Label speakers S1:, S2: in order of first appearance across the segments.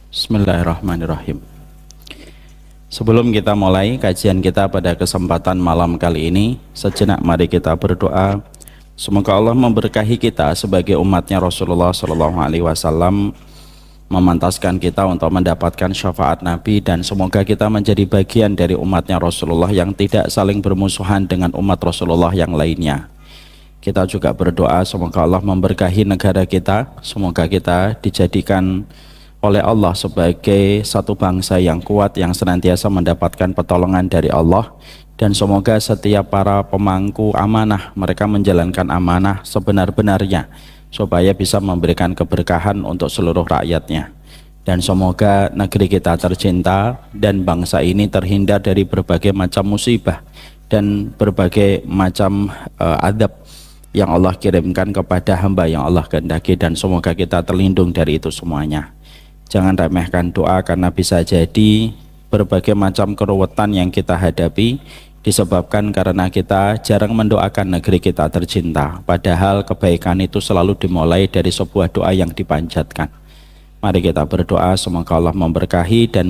S1: Bismillahirrahmanirrahim. Sebelum kita mulai kajian kita pada kesempatan malam kali ini, sejenak mari kita berdoa. Semoga Allah memberkahi kita sebagai umatnya Rasulullah SAW, memantaskan kita untuk mendapatkan syafaat Nabi, dan semoga kita menjadi bagian dari umatnya Rasulullah yang tidak saling bermusuhan dengan umat Rasulullah yang lainnya. Kita juga berdoa semoga Allah memberkahi negara kita, semoga kita dijadikan oleh Allah sebagai satu bangsa yang kuat yang senantiasa mendapatkan pertolongan dari Allah, dan semoga setiap para pemangku amanah mereka menjalankan amanah sebenar-benarnya supaya bisa memberikan keberkahan untuk seluruh rakyatnya, dan semoga negeri kita tercinta dan bangsa ini terhindar dari berbagai macam musibah dan berbagai macam adab yang Allah kirimkan kepada hamba yang Allah kehendaki, dan semoga kita terlindung dari itu semuanya. Jangan remehkan doa, karena bisa jadi berbagai macam keruwetan yang kita hadapi disebabkan karena kita jarang mendoakan negeri kita tercinta, padahal kebaikan itu selalu dimulai dari sebuah doa yang dipanjatkan. Mari kita berdoa semoga Allah memberkahi dan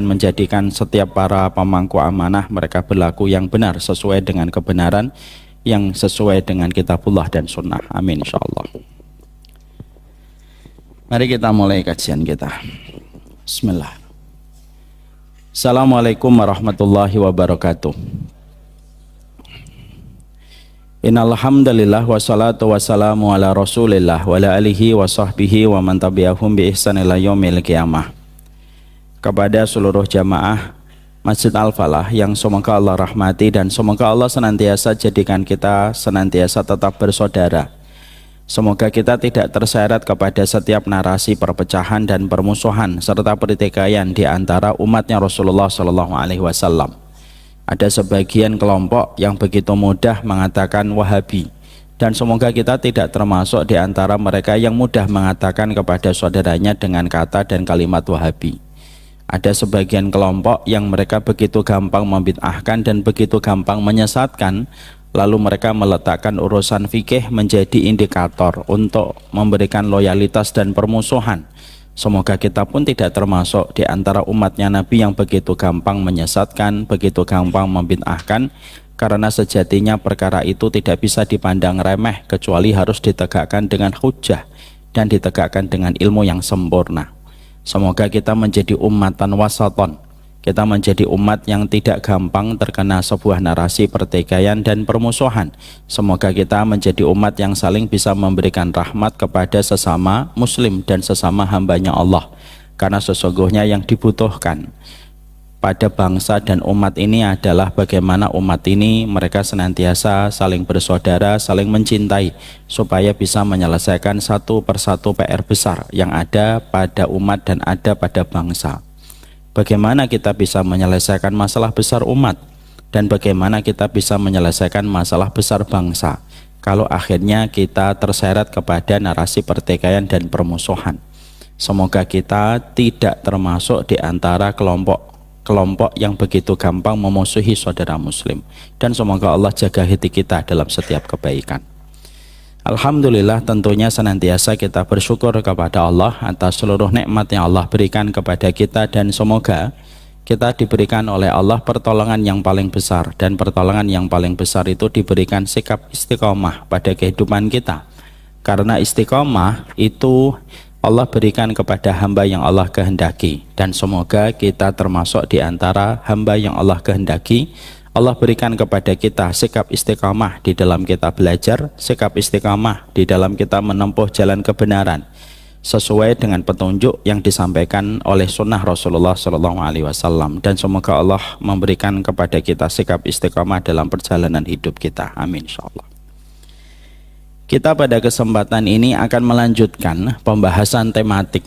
S1: menjadikan setiap para pemangku amanah mereka berlaku yang benar sesuai dengan kebenaran, yang sesuai dengan kitabullah dan sunnah. Amin insyaallah. Mari kita mulai kajian kita. Bismillah. Assalamualaikum warahmatullahi wabarakatuh. Innal hamdalillah wassalatu wassalamu ala Rasulillah wa ala alihi wa sahbihi wa man tabi'ahum bi ihsan ila yaumil qiyamah. Kepada seluruh jamaah Masjid Al-Falah yang semoga Allah rahmati, dan semoga Allah senantiasa jadikan kita senantiasa tetap bersaudara. Semoga kita tidak terseret kepada setiap narasi perpecahan dan permusuhan serta pertikaian di antara umatnya Rasulullah SAW. Ada sebagian kelompok yang begitu mudah mengatakan Wahabi, dan semoga kita tidak termasuk di antara mereka yang mudah mengatakan kepada saudaranya dengan kata dan kalimat Wahabi. Ada sebagian kelompok yang mereka begitu gampang membid'ahkan dan begitu gampang menyesatkan, lalu mereka meletakkan urusan fikih menjadi indikator untuk memberikan loyalitas dan permusuhan. Semoga kita pun tidak termasuk di antara umatnya Nabi yang begitu gampang menyesatkan, begitu gampang membid'ahkan, karena sejatinya perkara itu tidak bisa dipandang remeh kecuali harus ditegakkan dengan hujjah dan ditegakkan dengan ilmu yang sempurna. Semoga kita menjadi ummatan wasaton, kita menjadi umat yang tidak gampang terkena sebuah narasi pertikaian dan permusuhan. Semoga kita menjadi umat yang saling bisa memberikan rahmat kepada sesama muslim dan sesama hambanya Allah, karena sesungguhnya yang dibutuhkan pada bangsa dan umat ini adalah bagaimana umat ini mereka senantiasa saling bersaudara, saling mencintai, supaya bisa menyelesaikan satu persatu PR besar yang ada pada umat dan ada pada bangsa. Bagaimana kita bisa menyelesaikan masalah besar umat, dan bagaimana kita bisa menyelesaikan masalah besar bangsa kalau akhirnya kita terseret kepada narasi pertikaian dan permusuhan. Semoga kita tidak termasuk di antara kelompok yang begitu gampang memusuhi saudara muslim, dan semoga Allah jaga hati kita dalam setiap kebaikan. Alhamdulillah, tentunya senantiasa kita bersyukur kepada Allah atas seluruh nikmat yang Allah berikan kepada kita, dan semoga kita diberikan oleh Allah pertolongan yang paling besar, dan pertolongan yang paling besar itu diberikan sikap istiqomah pada kehidupan kita, karena istiqomah itu Allah berikan kepada hamba yang Allah kehendaki, dan semoga kita termasuk di antara hamba yang Allah kehendaki. Allah berikan kepada kita sikap istiqamah di dalam kita belajar, sikap istiqamah di dalam kita menempuh jalan kebenaran sesuai dengan petunjuk yang disampaikan oleh sunnah Rasulullah SAW, dan semoga Allah memberikan kepada kita sikap istiqamah dalam perjalanan hidup kita. Amin insyaallah. Kita pada kesempatan ini akan melanjutkan pembahasan tematik.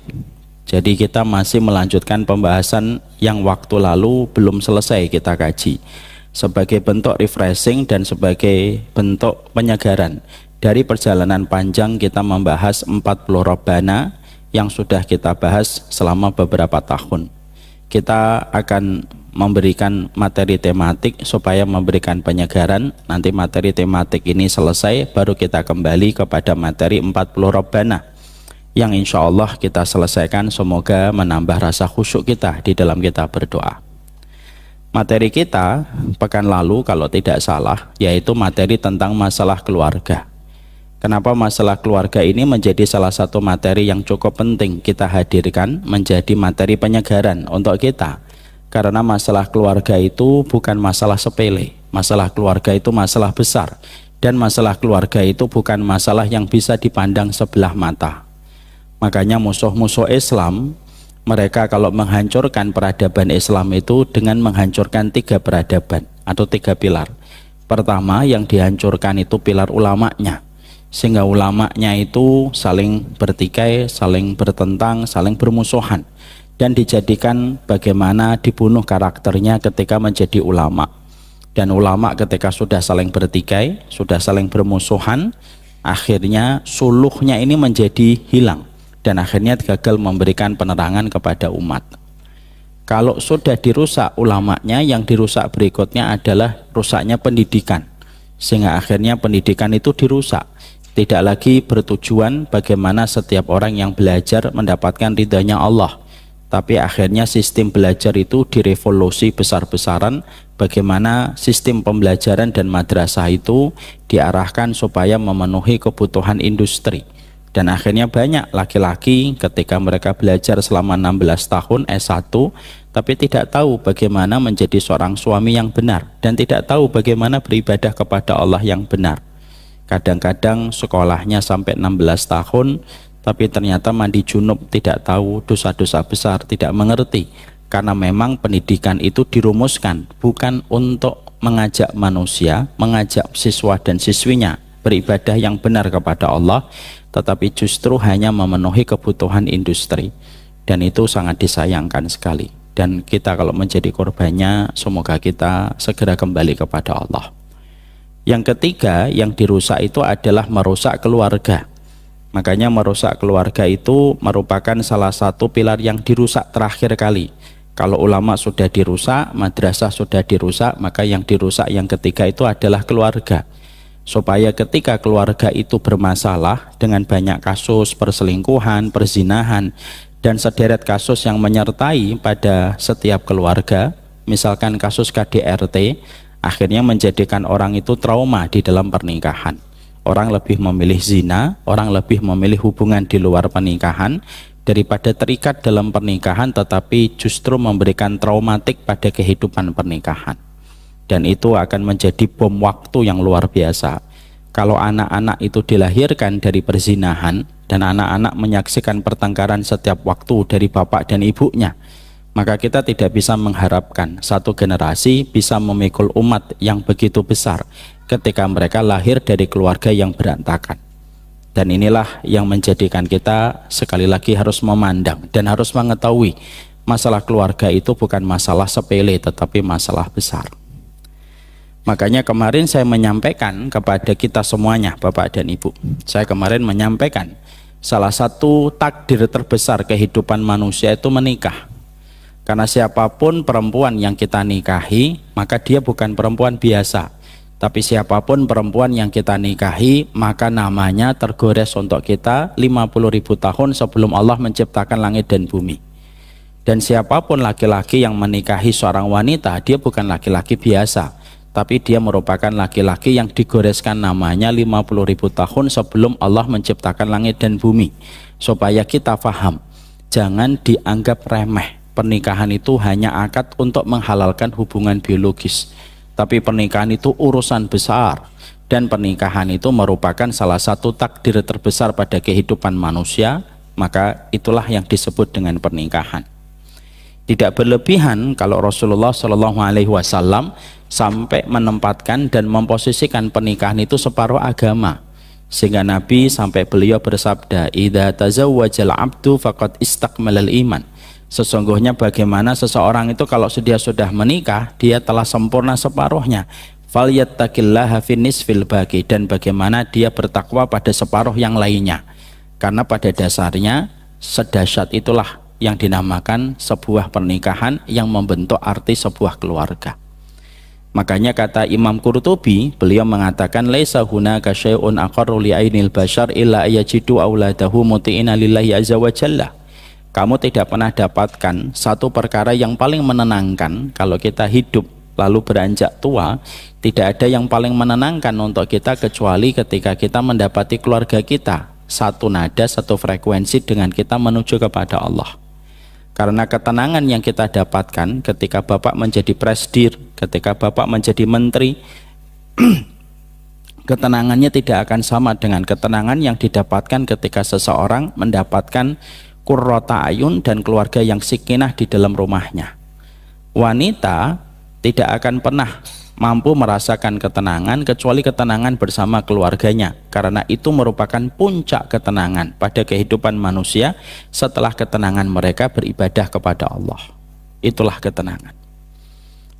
S1: Jadi kita masih melanjutkan pembahasan yang waktu lalu belum selesai kita kaji, sebagai bentuk refreshing dan sebagai bentuk penyegaran dari perjalanan panjang kita membahas 40 Rabbana yang sudah kita bahas selama beberapa tahun. Kita akan memberikan materi tematik supaya memberikan penyegaran. Nanti materi tematik ini selesai, baru kita kembali kepada materi 40 Rabbana yang insya Allah kita selesaikan, semoga menambah rasa khusyuk kita di dalam kita berdoa. Materi kita pekan lalu kalau tidak salah yaitu materi tentang masalah keluarga. Kenapa masalah keluarga ini menjadi salah satu materi yang cukup penting kita hadirkan menjadi materi penyegaran untuk kita? Karena masalah keluarga itu bukan masalah sepele, masalah keluarga itu masalah besar, dan masalah keluarga itu bukan masalah yang bisa dipandang sebelah mata. Makanya musuh-musuh Islam, mereka kalau menghancurkan peradaban Islam itu dengan menghancurkan 3 peradaban atau 3 pilar. Pertama yang dihancurkan itu pilar ulamanya, sehingga ulamanya itu saling bertikai, saling bertentang, saling bermusuhan, dan dijadikan bagaimana dibunuh karakternya ketika menjadi ulama. Dan ulama ketika sudah saling bertikai, sudah saling bermusuhan, akhirnya suluhnya ini menjadi hilang dan akhirnya gagal memberikan penerangan kepada umat. Kalau sudah dirusak ulamanya, yang dirusak berikutnya adalah rusaknya pendidikan, sehingga akhirnya pendidikan itu dirusak, tidak lagi bertujuan bagaimana setiap orang yang belajar mendapatkan ridhanya Allah, tapi akhirnya sistem belajar itu direvolusi besar-besaran, bagaimana sistem pembelajaran dan madrasah itu diarahkan supaya memenuhi kebutuhan industri. Dan akhirnya banyak laki-laki ketika mereka belajar selama 16 tahun S1 tapi tidak tahu bagaimana menjadi seorang suami yang benar dan tidak tahu bagaimana beribadah kepada Allah yang benar. Kadang-kadang sekolahnya sampai 16 tahun tapi ternyata mandi junub tidak tahu, dosa-dosa besar tidak mengerti, karena memang pendidikan itu dirumuskan bukan untuk mengajak manusia, mengajak siswa dan siswinya beribadah yang benar kepada Allah, tetapi justru hanya memenuhi kebutuhan industri, dan itu sangat disayangkan sekali. Dan kita kalau menjadi korbannya, semoga kita segera kembali kepada Allah. Yang ketiga yang dirusak itu adalah merusak keluarga. Makanya merusak keluarga itu merupakan salah satu pilar yang dirusak terakhir kali. Kalau ulama sudah dirusak, madrasah sudah dirusak, maka yang dirusak yang ketiga itu adalah keluarga. Supaya ketika keluarga itu bermasalah dengan banyak kasus perselingkuhan, perzinahan, dan sederet kasus yang menyertai pada setiap keluarga, misalkan kasus KDRT, akhirnya menjadikan orang itu trauma di dalam pernikahan. Orang lebih memilih zina, orang lebih memilih hubungan di luar pernikahan daripada terikat dalam pernikahan, tetapi justru memberikan traumatik pada kehidupan pernikahan. Dan itu akan menjadi bom waktu yang luar biasa. Kalau anak-anak itu dilahirkan dari perzinahan dan anak-anak menyaksikan pertengkaran setiap waktu dari bapak dan ibunya, maka kita tidak bisa mengharapkan satu generasi bisa memikul umat yang begitu besar ketika mereka lahir dari keluarga yang berantakan. Dan inilah yang menjadikan kita sekali lagi harus memandang dan harus mengetahui masalah keluarga itu bukan masalah sepele tetapi masalah besar. Makanya kemarin saya menyampaikan kepada kita semuanya, Bapak dan Ibu, saya kemarin menyampaikan salah satu takdir terbesar kehidupan manusia itu menikah. Karena siapapun perempuan yang kita nikahi, maka dia bukan perempuan biasa. Tapi siapapun perempuan yang kita nikahi, maka namanya tergores untuk kita 50.000 tahun sebelum Allah menciptakan langit dan bumi. Dan siapapun laki-laki yang menikahi seorang wanita, dia bukan laki-laki biasa, tapi dia merupakan laki-laki yang digoreskan namanya 50.000 tahun sebelum Allah menciptakan langit dan bumi. Supaya kita paham, jangan dianggap remeh. Pernikahan itu hanya akad untuk menghalalkan hubungan biologis, tapi pernikahan itu urusan besar, dan pernikahan itu merupakan salah satu takdir terbesar pada kehidupan manusia. Maka itulah yang disebut dengan pernikahan. Tidak berlebihan kalau Rasulullah SAW sampai menempatkan dan memposisikan pernikahan itu separuh agama, sehingga Nabi sampai beliau bersabda, idza tazawwajal abdu faqad istakmalal iman. Sesungguhnya bagaimana seseorang itu kalau dia sudah menikah, dia telah sempurna separuhnya. Falyattaqillaha fin nisfil baqi, dan bagaimana dia bertakwa pada separuh yang lainnya. Karena pada dasarnya sedahsyat itulah yang dinamakan sebuah pernikahan yang membentuk arti sebuah keluarga. Makanya kata Imam Qurtubi, beliau mengatakan laisa hunaka syai'un aqarru li ainil bashar illa ayajidu auladahu muti'ina lillahi azza wa jalla. Kamu tidak pernah dapatkan satu perkara yang paling menenangkan kalau kita hidup lalu beranjak tua. Tidak ada yang paling menenangkan untuk kita kecuali ketika kita mendapati keluarga kita satu nada, satu frekuensi dengan kita menuju kepada Allah. Karena ketenangan yang kita dapatkan ketika Bapak menjadi presdir, ketika Bapak menjadi menteri, ketenangannya tidak akan sama dengan ketenangan yang didapatkan ketika seseorang mendapatkan qurrata ayun dan keluarga yang sakinah di dalam rumahnya. Wanita tidak akan pernah mampu merasakan ketenangan kecuali ketenangan bersama keluarganya, karena itu merupakan puncak ketenangan pada kehidupan manusia setelah ketenangan mereka beribadah kepada Allah. Itulah ketenangan.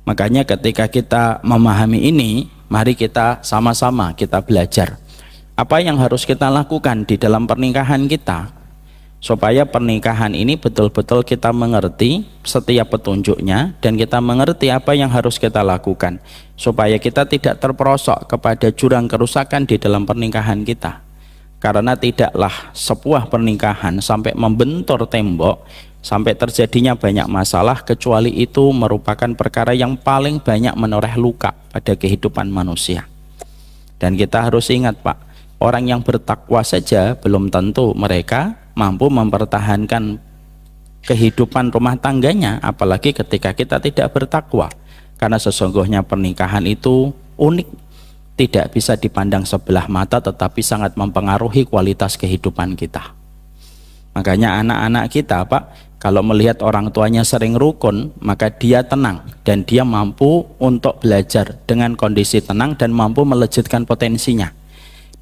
S1: Makanya ketika kita memahami ini, mari kita sama-sama kita belajar apa yang harus kita lakukan di dalam pernikahan kita supaya pernikahan ini betul-betul kita mengerti setiap petunjuknya dan kita mengerti apa yang harus kita lakukan supaya kita tidak terperosok kepada jurang kerusakan di dalam pernikahan kita. Karena tidaklah sebuah pernikahan sampai membentur tembok, sampai terjadinya banyak masalah, kecuali itu merupakan perkara yang paling banyak menoreh luka pada kehidupan manusia. Dan kita harus ingat Pak, orang yang bertakwa saja belum tentu mereka mampu mempertahankan kehidupan rumah tangganya, apalagi ketika kita tidak bertakwa. Karena sesungguhnya pernikahan itu unik, tidak bisa dipandang sebelah mata, tetapi sangat mempengaruhi kualitas kehidupan kita. Makanya anak-anak kita Pak, kalau melihat orang tuanya sering rukun, maka dia tenang dan dia mampu untuk belajar dengan kondisi tenang dan mampu melejitkan potensinya,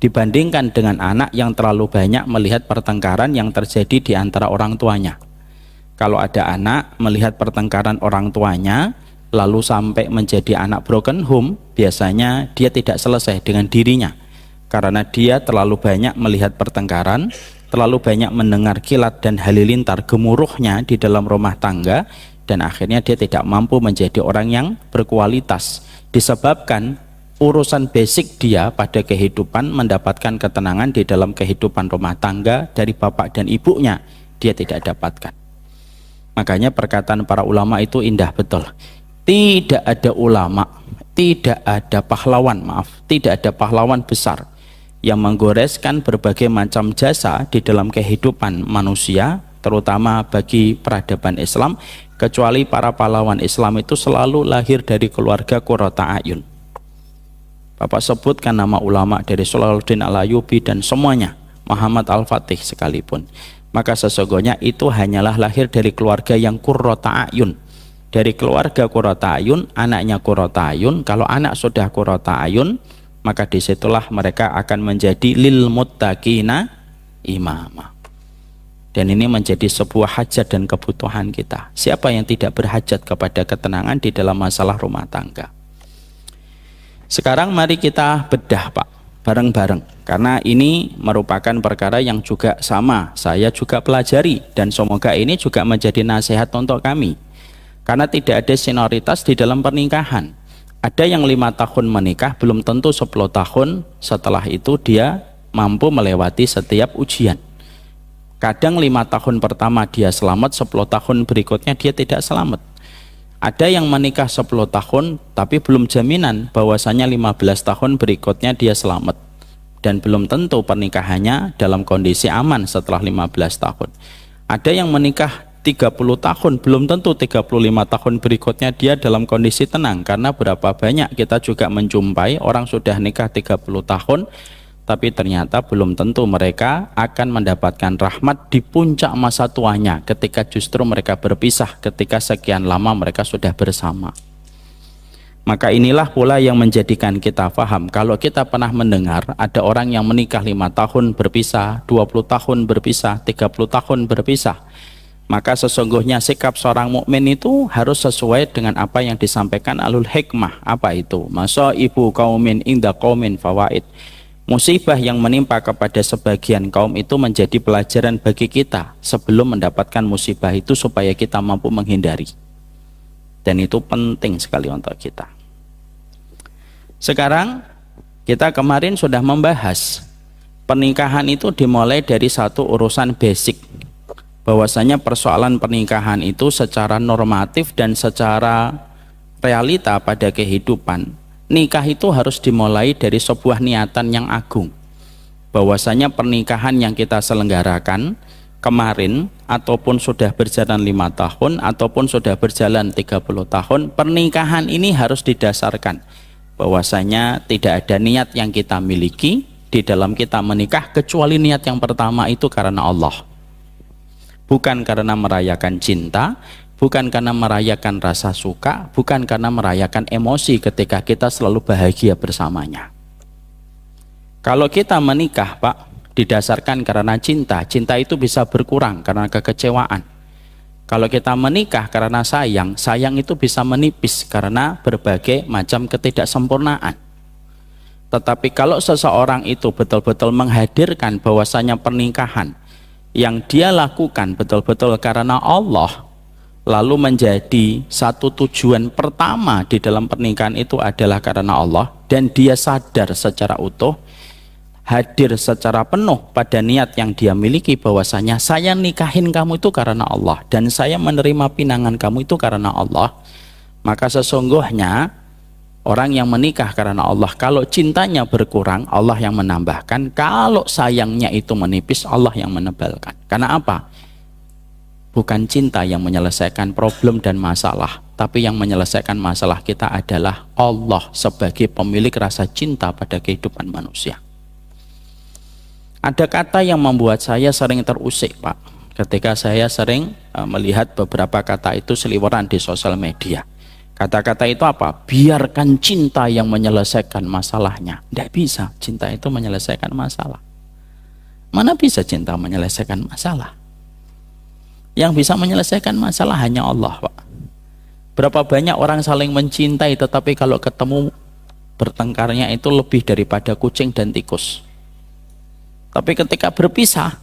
S1: dibandingkan dengan anak yang terlalu banyak melihat pertengkaran yang terjadi di antara orang tuanya. Kalau ada anak melihat pertengkaran orang tuanya lalu sampai menjadi anak broken home, biasanya dia tidak selesai dengan dirinya, karena dia terlalu banyak melihat pertengkaran, terlalu banyak mendengar kilat dan halilintar gemuruhnya di dalam rumah tangga, dan akhirnya dia tidak mampu menjadi orang yang berkualitas, disebabkan urusan basic dia pada kehidupan mendapatkan ketenangan di dalam kehidupan rumah tangga dari bapak dan ibunya dia tidak dapatkan. Makanya perkataan para ulama itu indah betul. Tidak ada ulama, tidak ada pahlawan, tidak ada pahlawan besar yang menggoreskan berbagai macam jasa di dalam kehidupan manusia, terutama bagi peradaban Islam, kecuali para pahlawan Islam itu selalu lahir dari keluarga qurrata ayun. Bapak sebutkan nama ulama dari Salahuddin Al-Ayyubi dan semuanya, Muhammad Al-Fatih sekalipun, maka sesungguhnya itu hanyalah lahir dari keluarga yang qurrata ayun. Dari keluarga qurrata ayun, anaknya qurrata ayun. Kalau anak sudah qurrata ayun, maka disitulah mereka akan menjadi lil muttaqina imama. Dan ini menjadi sebuah hajat dan kebutuhan kita. Siapa yang tidak berhajat kepada ketenangan di dalam masalah rumah tangga? Sekarang mari kita bedah Pak, bareng-bareng, karena ini merupakan perkara yang juga sama saya juga pelajari, dan semoga ini juga menjadi nasihat untuk kami. Karena tidak ada senioritas di dalam pernikahan. Ada yang 5 tahun menikah, belum tentu 10 tahun setelah itu dia mampu melewati setiap ujian. Kadang 5 tahun pertama dia selamat, 10 tahun berikutnya dia tidak selamat. Ada yang menikah 10 tahun tapi belum jaminan bahwasanya 15 tahun berikutnya dia selamat, dan belum tentu pernikahannya dalam kondisi aman setelah 15 tahun. Ada yang menikah 30 tahun, belum tentu 35 tahun berikutnya dia dalam kondisi tenang, karena berapa banyak kita juga menjumpai orang sudah nikah 30 tahun tapi ternyata belum tentu mereka akan mendapatkan rahmat di puncak masa tuanya, ketika justru mereka berpisah ketika sekian lama mereka sudah bersama. Maka inilah pula yang menjadikan kita paham, kalau kita pernah mendengar ada orang yang menikah 5 tahun berpisah, 20 tahun berpisah, 30 tahun berpisah, maka sesungguhnya sikap seorang mukmin itu harus sesuai dengan apa yang disampaikan alul hikmah. Apa itu? Masaibu qaumin inda qaumin fawaid. Musibah yang menimpa kepada sebagian kaum itu menjadi pelajaran bagi kita sebelum mendapatkan musibah itu, supaya kita mampu menghindari. Dan itu penting sekali untuk kita. Sekarang kita kemarin sudah membahas pernikahan itu dimulai dari satu urusan basic, bahwasanya persoalan pernikahan itu secara normatif dan secara realita pada kehidupan, nikah itu harus dimulai dari sebuah niatan yang agung, bahwasanya pernikahan yang kita selenggarakan kemarin ataupun sudah berjalan 5 tahun ataupun sudah berjalan 30 tahun, pernikahan ini harus didasarkan bahwasanya tidak ada niat yang kita miliki di dalam kita menikah kecuali niat yang pertama itu karena Allah, bukan karena merayakan cinta, bukan karena merayakan rasa suka, bukan karena merayakan emosi ketika kita selalu bahagia bersamanya. Kalau kita menikah, Pak, didasarkan karena cinta, cinta itu bisa berkurang karena kekecewaan. Kalau kita menikah karena sayang, sayang itu bisa menipis karena berbagai macam ketidaksempurnaan. Tetapi kalau seseorang itu betul-betul menghadirkan bahwasanya pernikahan yang dia lakukan betul-betul karena Allah, lalu menjadi satu tujuan pertama di dalam pernikahan itu adalah karena Allah, dan dia sadar secara utuh, hadir secara penuh pada niat yang dia miliki bahwasanya saya nikahin kamu itu karena Allah dan saya menerima pinangan kamu itu karena Allah, maka sesungguhnya orang yang menikah karena Allah, kalau cintanya berkurang Allah yang menambahkan, kalau sayangnya itu menipis Allah yang menebalkan. Karena apa? Bukan cinta yang menyelesaikan problem dan masalah, tapi yang menyelesaikan masalah kita adalah Allah sebagai pemilik rasa cinta pada kehidupan manusia. Ada kata yang membuat saya sering terusik, Pak, ketika saya sering melihat beberapa kata itu seliweran di sosial media. Kata-kata itu apa? Biarkan cinta yang menyelesaikan masalahnya. Tidak bisa cinta itu menyelesaikan masalah. Mana bisa cinta menyelesaikan masalah? Yang bisa menyelesaikan masalah hanya Allah, Pak. Berapa banyak orang saling mencintai, tetapi kalau ketemu bertengkarnya itu lebih daripada kucing dan tikus. Tapi ketika berpisah,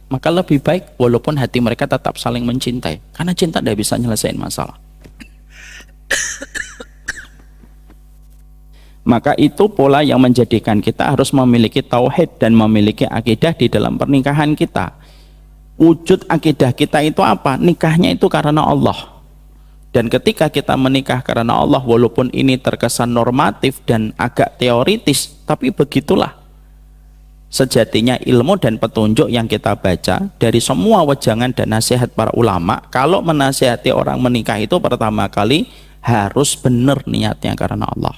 S1: maka lebih baik walaupun hati mereka tetap saling mencintai. Karena cinta tidak bisa nyelesain masalah. Maka itu pola yang menjadikan kita harus memiliki tauhid dan memiliki akidah di dalam pernikahan kita. Wujud akidah kita itu apa? Nikahnya itu karena Allah. Dan ketika kita menikah karena Allah, walaupun ini terkesan normatif dan agak teoritis, tapi begitulah sejatinya ilmu dan petunjuk yang kita baca dari semua wejangan dan nasihat para ulama. Kalau menasihati orang menikah itu pertama kali harus benar niatnya karena Allah.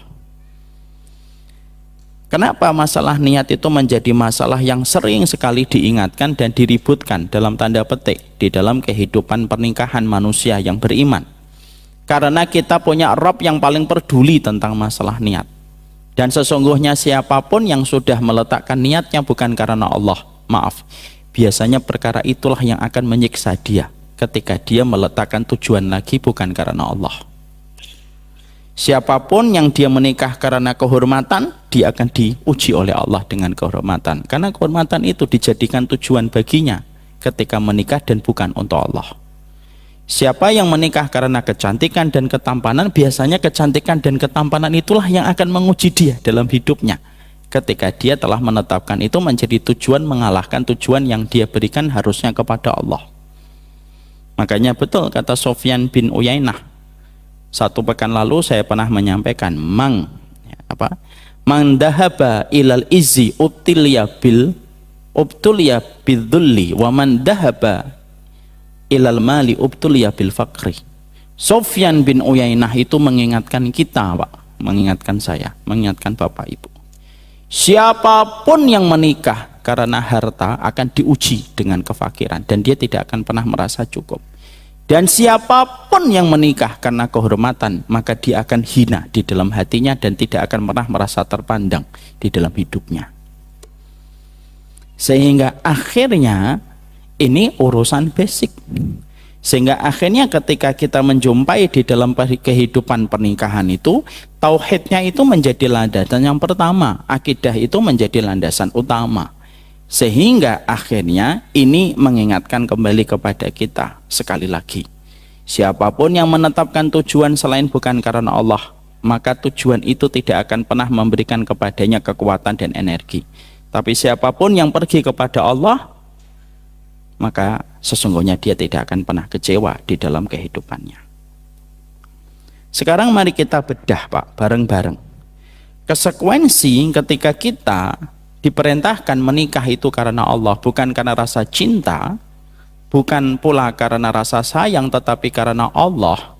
S1: Kenapa masalah niat itu menjadi masalah yang sering sekali diingatkan dan diributkan dalam tanda petik di dalam kehidupan pernikahan manusia yang beriman? Karena kita punya Rabb yang paling peduli tentang masalah niat. Dan sesungguhnya siapapun yang sudah meletakkan niatnya bukan karena Allah, maaf, biasanya perkara itulah yang akan menyiksa dia ketika dia meletakkan tujuan lagi bukan karena Allah. Siapapun yang dia menikah karena kehormatan, dia akan diuji oleh Allah dengan kehormatan. Karena kehormatan itu dijadikan tujuan baginya ketika menikah dan bukan untuk Allah. Siapa yang menikah karena kecantikan dan ketampanan, biasanya kecantikan dan ketampanan itulah yang akan menguji dia dalam hidupnya. Ketika dia telah menetapkan itu menjadi tujuan, mengalahkan tujuan yang dia berikan harusnya kepada Allah. Makanya betul kata Sufyan bin Uyainah. 1 pekan lalu saya pernah menyampaikan, mang dahaba ilal izzi ubtuliya bidzulli wa man dahaba ilal mali ubtuliya bil fakri. Sufyan bin Uyainah itu mengingatkan kita, Pak, mengingatkan saya, mengingatkan Bapak Ibu. Siapapun yang menikah karena harta akan diuji dengan kefakiran dan dia tidak akan pernah merasa cukup. Dan siapapun yang menikah karena kehormatan, maka dia akan hina di dalam hatinya dan tidak akan pernah merasa terpandang di dalam hidupnya. Sehingga akhirnya ini urusan basic. Sehingga akhirnya ketika kita menjumpai di dalam kehidupan pernikahan itu, tauhidnya itu menjadi landasan yang pertama, akidah itu menjadi landasan utama. Sehingga akhirnya ini mengingatkan kembali kepada kita sekali lagi. Siapapun yang menetapkan tujuan selain bukan karena Allah, maka tujuan itu tidak akan pernah memberikan kepadanya kekuatan dan energi. Tapi siapapun yang pergi kepada Allah, maka sesungguhnya dia tidak akan pernah kecewa di dalam kehidupannya. Sekarang mari kita bedah Pak, bareng-bareng. Konsekuensi ketika kita diperintahkan menikah itu karena Allah, bukan karena rasa cinta, bukan pula karena rasa sayang, tetapi karena Allah.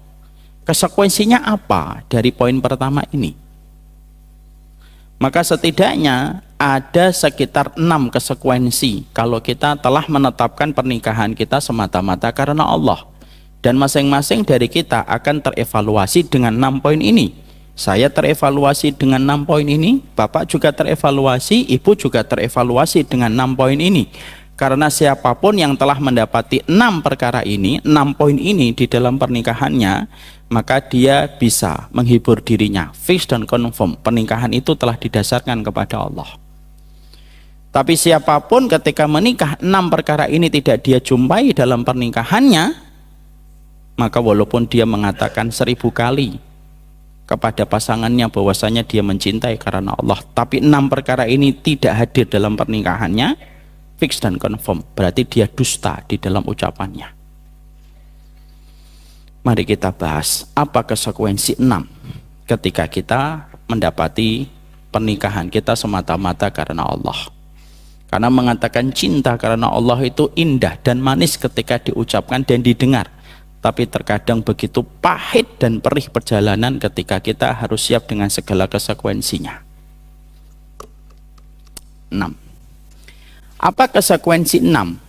S1: Konsekuensinya apa dari poin pertama ini? Maka setidaknya ada sekitar 6 konsekuensi kalau kita telah menetapkan pernikahan kita semata-mata karena Allah. Dan masing-masing dari kita akan terevaluasi dengan 6 poin ini. Saya terevaluasi dengan 6 poin ini, Bapak juga terevaluasi, Ibu juga terevaluasi dengan 6 poin ini. Karena siapapun yang telah mendapati 6 perkara ini, 6 poin ini di dalam pernikahannya, maka dia bisa menghibur dirinya, fix dan confirm pernikahan itu telah didasarkan kepada Allah. Tapi siapapun ketika menikah 6 perkara ini tidak dia jumpai dalam pernikahannya, maka walaupun dia mengatakan 1000 kali kepada pasangannya bahwasanya dia mencintai karena Allah, tapi 6 perkara ini tidak hadir dalam pernikahannya, fix dan confirm, berarti dia dusta di dalam ucapannya. Mari kita bahas apa konsekuensi 6 ketika kita mendapati pernikahan kita semata-mata karena Allah. Karena mengatakan cinta karena Allah itu indah dan manis ketika diucapkan dan didengar, tapi terkadang begitu pahit dan perih perjalanan ketika kita harus siap dengan segala konsekuensinya. 6. Apa konsekuensi 6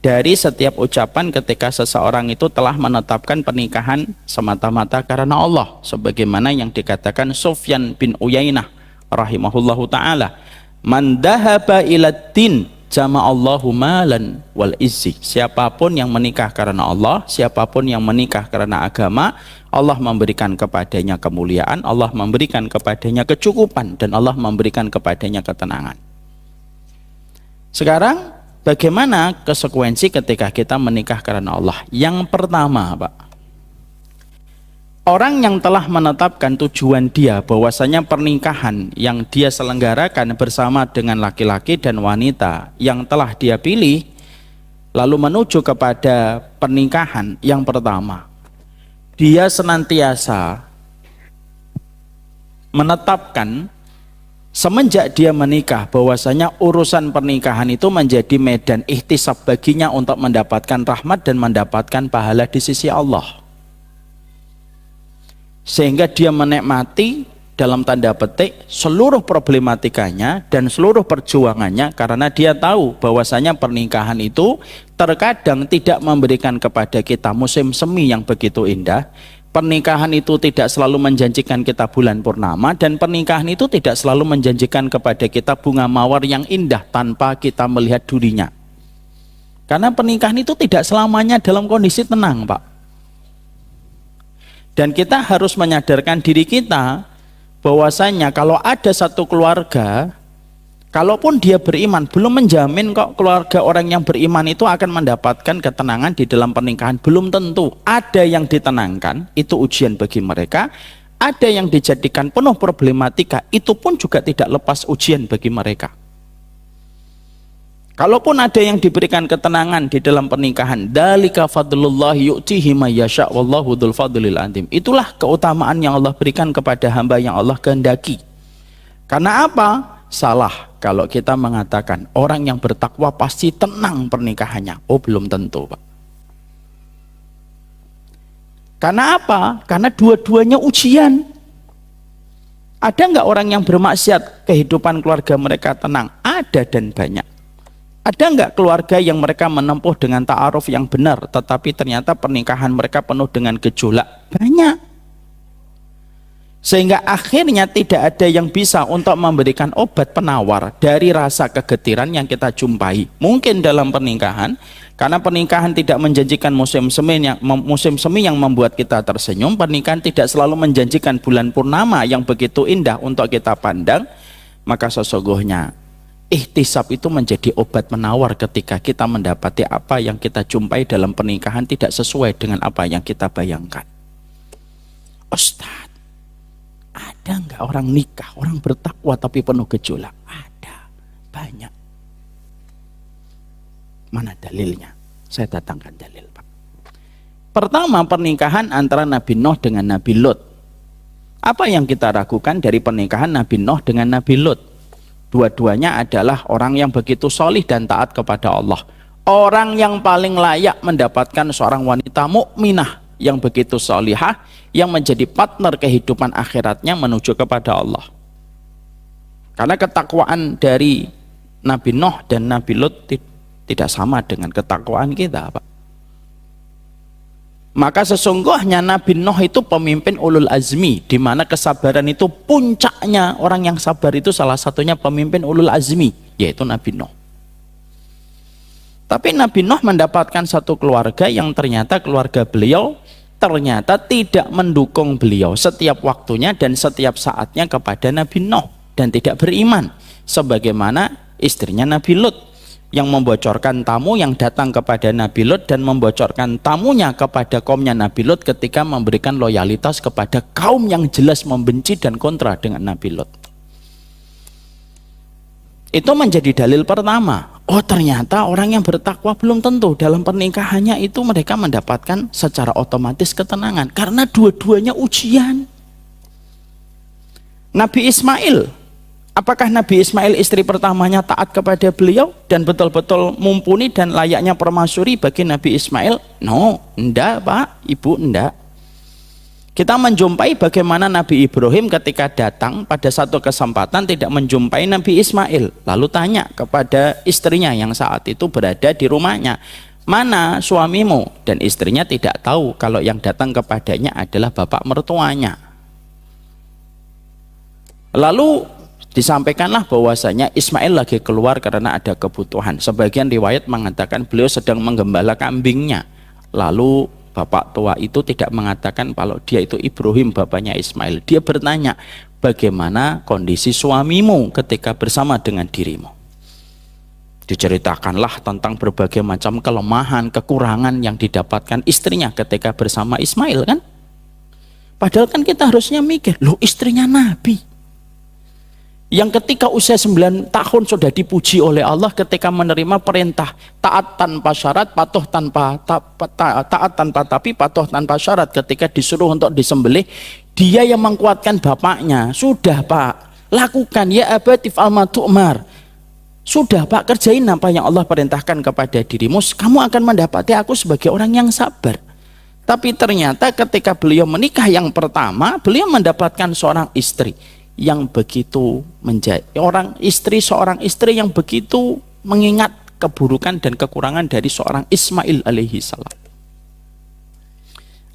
S1: dari setiap ucapan ketika seseorang itu telah menetapkan pernikahan semata-mata karena Allah, sebagaimana yang dikatakan Sufyan bin Uyainah rahimahullahu ta'ala, man dhahaba ilad din jama'allahu malan wal izzi. Siapapun yang menikah karena Allah, siapapun yang menikah karena agama, Allah memberikan kepadanya kemuliaan, Allah memberikan kepadanya kecukupan, dan Allah memberikan kepadanya ketenangan. Sekarang bagaimana konsekuensi ketika kita menikah karena Allah? Yang pertama Pak, orang yang telah menetapkan tujuan dia bahwasanya pernikahan yang dia selenggarakan bersama dengan laki-laki dan wanita yang telah dia pilih, lalu menuju kepada pernikahan, yang pertama, dia senantiasa menetapkan semenjak dia menikah bahwasanya urusan pernikahan itu menjadi medan ihtisab baginya untuk mendapatkan rahmat dan mendapatkan pahala di sisi Allah. Sehingga dia menikmati dalam tanda petik seluruh problematikanya dan seluruh perjuangannya, karena dia tahu bahwasanya pernikahan itu terkadang tidak memberikan kepada kita musim semi yang begitu indah. Pernikahan itu tidak selalu menjanjikan kita bulan purnama, dan pernikahan itu tidak selalu menjanjikan kepada kita bunga mawar yang indah tanpa kita melihat durinya. Karena pernikahan itu tidak selamanya dalam kondisi tenang Pak. Dan kita harus menyadarkan diri kita bahwasanya kalau ada satu keluarga, kalaupun dia beriman, belum menjamin kok keluarga orang yang beriman itu akan mendapatkan ketenangan di dalam pernikahan. Belum tentu. Ada yang ditenangkan, itu ujian bagi mereka. Ada yang dijadikan penuh problematika, itu pun juga tidak lepas ujian bagi mereka. Kalaupun ada yang diberikan ketenangan di dalam pernikahan, dzalika fadlullah yu'tihi may yasha wallahu dzul fadlil azim. Itulah keutamaan yang Allah berikan kepada hamba yang Allah kehendaki. Karena apa? Salah kalau kita mengatakan orang yang bertakwa pasti tenang pernikahannya. Oh, belum tentu Pak. Karena apa? Karena dua-duanya ujian. Ada nggak orang yang bermaksiat kehidupan keluarga mereka tenang? Ada dan banyak. Ada nggak keluarga yang mereka menempuh dengan ta'aruf yang benar, tetapi ternyata pernikahan mereka penuh dengan gejolak? Banyak. Sehingga akhirnya tidak ada yang bisa untuk memberikan obat penawar dari rasa kegetiran yang kita jumpai. Mungkin dalam pernikahan, karena pernikahan tidak menjanjikan musim semi yang membuat kita tersenyum. Pernikahan tidak selalu menjanjikan bulan purnama yang begitu indah untuk kita pandang. Maka sesungguhnya ihtisab itu menjadi obat penawar ketika kita mendapati apa yang kita jumpai dalam pernikahan tidak sesuai dengan apa yang kita bayangkan. Ustaz, Ada nggak orang nikah, orang bertakwa tapi penuh gejolak? Ada, banyak. Mana dalilnya? Saya datangkan dalil, Pak. Pertama, pernikahan antara Nabi Nuh dengan Nabi Lut. Apa yang kita ragukan dari pernikahan Nabi Nuh dengan Nabi Lut? Dua-duanya adalah orang yang begitu solih dan taat kepada Allah. Orang yang paling layak mendapatkan seorang wanita mukminah yang begitu solihah, yang menjadi partner kehidupan akhiratnya menuju kepada Allah. Karena ketakwaan dari Nabi Nuh dan Nabi Lut tidak sama dengan ketakwaan kita, Pak. Maka sesungguhnya Nabi Nuh itu pemimpin ulul azmi, di mana kesabaran itu puncaknya. Orang yang sabar itu salah satunya pemimpin ulul azmi, yaitu Nabi Nuh. Tapi Nabi Nuh mendapatkan satu keluarga yang ternyata keluarga beliau ternyata tidak mendukung beliau setiap waktunya dan setiap saatnya kepada Nabi Nuh, dan tidak beriman, sebagaimana istrinya Nabi Lut yang membocorkan tamu yang datang kepada Nabi Lut dan membocorkan tamunya kepada kaumnya Nabi Lut ketika memberikan loyalitas kepada kaum yang jelas membenci dan kontra dengan Nabi Lut. Itu menjadi dalil pertama. Oh, ternyata orang yang bertakwa belum tentu dalam pernikahannya itu mereka mendapatkan secara otomatis ketenangan, karena dua-duanya ujian. Nabi Ismail, apakah Nabi Ismail istri pertamanya taat kepada beliau dan betul-betul mumpuni dan layaknya permasyuri bagi Nabi Ismail? No, enggak, Pak, Ibu, enggak. Kita menjumpai bagaimana Nabi Ibrahim ketika datang pada satu kesempatan tidak menjumpai Nabi Ismail, lalu tanya kepada istrinya yang saat itu berada di rumahnya, mana suamimu? Dan istrinya tidak tahu kalau yang datang kepadanya adalah bapak mertuanya. Lalu disampaikanlah bahwasanya Ismail lagi keluar karena ada kebutuhan. Sebagian riwayat mengatakan beliau sedang menggembala kambingnya. Lalu bapak tua itu tidak mengatakan kalau dia itu Ibrahim, bapaknya Ismail. Dia bertanya, bagaimana kondisi suamimu ketika bersama dengan dirimu? Diceritakanlah tentang berbagai macam kelemahan, kekurangan yang didapatkan istrinya ketika bersama Ismail, kan? Padahal kan kita harusnya mikir, loh, istrinya Nabi yang ketika usia 9 tahun sudah dipuji oleh Allah ketika menerima perintah taat tanpa syarat, patuh tanpa taat tanpa tapi patuh tanpa syarat. Ketika disuruh untuk disembelih, dia yang menguatkan bapaknya. Sudah, Pak, lakukan, ya abati fa'al ma tu'mar. Sudah, Pak, kerjain apa yang Allah perintahkan kepada dirimu, kamu akan mendapati aku sebagai orang yang sabar. Tapi ternyata ketika beliau menikah yang pertama, beliau mendapatkan seorang istri yang begitu menjadi seorang istri yang begitu mengingat keburukan dan kekurangan dari seorang Ismail alaihi salam.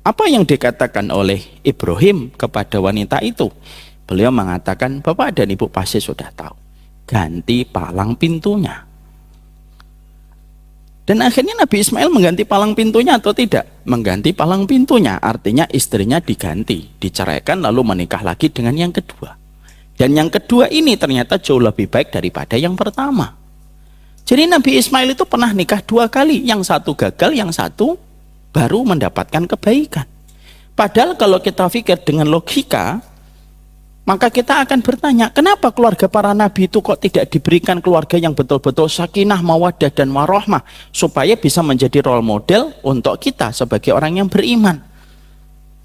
S1: Apa yang dikatakan oleh Ibrahim kepada wanita itu? Beliau mengatakan, Bapak dan Ibu pasti sudah tahu, ganti palang pintunya. Dan akhirnya Nabi Ismail mengganti palang pintunya atau tidak? Mengganti palang pintunya, artinya istrinya diganti, diceraikan lalu menikah lagi dengan yang kedua. Dan yang kedua ini ternyata jauh lebih baik daripada yang pertama. Jadi Nabi Ismail itu pernah nikah 2 kali. Yang satu gagal, yang satu baru mendapatkan kebaikan. Padahal kalau kita pikir dengan logika, maka kita akan bertanya, kenapa keluarga para nabi itu kok tidak diberikan keluarga yang betul-betul sakinah, mawaddah, dan warahmah, supaya bisa menjadi role model untuk kita sebagai orang yang beriman.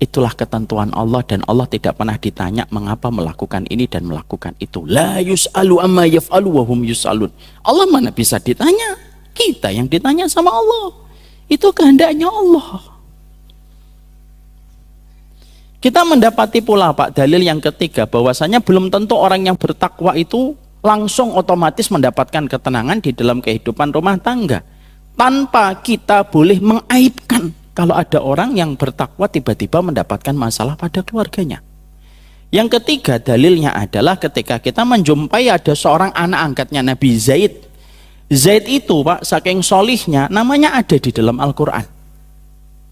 S1: Itulah ketentuan Allah, dan Allah tidak pernah ditanya mengapa melakukan ini dan melakukan itu. La yus'alu amma yaf'alu wa hum yus'alun. Allah mana bisa ditanya? Kita yang ditanya sama Allah. Itu kehendaknya Allah. Kita mendapati pula, Pak, dalil yang ketiga bahwasanya belum tentu orang yang bertakwa itu langsung otomatis mendapatkan ketenangan di dalam kehidupan rumah tangga. Tanpa kita boleh mengaibkan kalau ada orang yang bertakwa tiba-tiba mendapatkan masalah pada keluarganya. Yang ketiga dalilnya adalah ketika kita menjumpai ada seorang anak angkatnya Nabi Zaid. Zaid itu, Pak, saking solihnya namanya ada di dalam Al-Quran.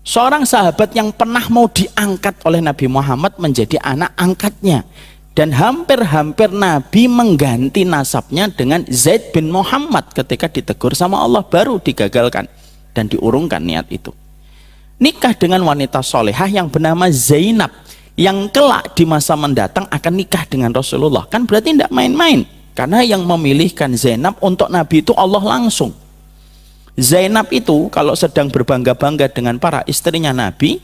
S1: Seorang sahabat yang pernah mau diangkat oleh Nabi Muhammad menjadi anak angkatnya. Dan hampir-hampir Nabi mengganti nasabnya dengan Zaid bin Muhammad ketika ditegur sama Allah, baru digagalkan dan diurungkan niat itu. Nikah dengan wanita solehah yang bernama Zainab, yang kelak di masa mendatang akan nikah dengan Rasulullah. Kan berarti tidak main-main, karena yang memilihkan Zainab untuk Nabi itu Allah langsung. Zainab itu kalau sedang berbangga-bangga dengan para istrinya Nabi,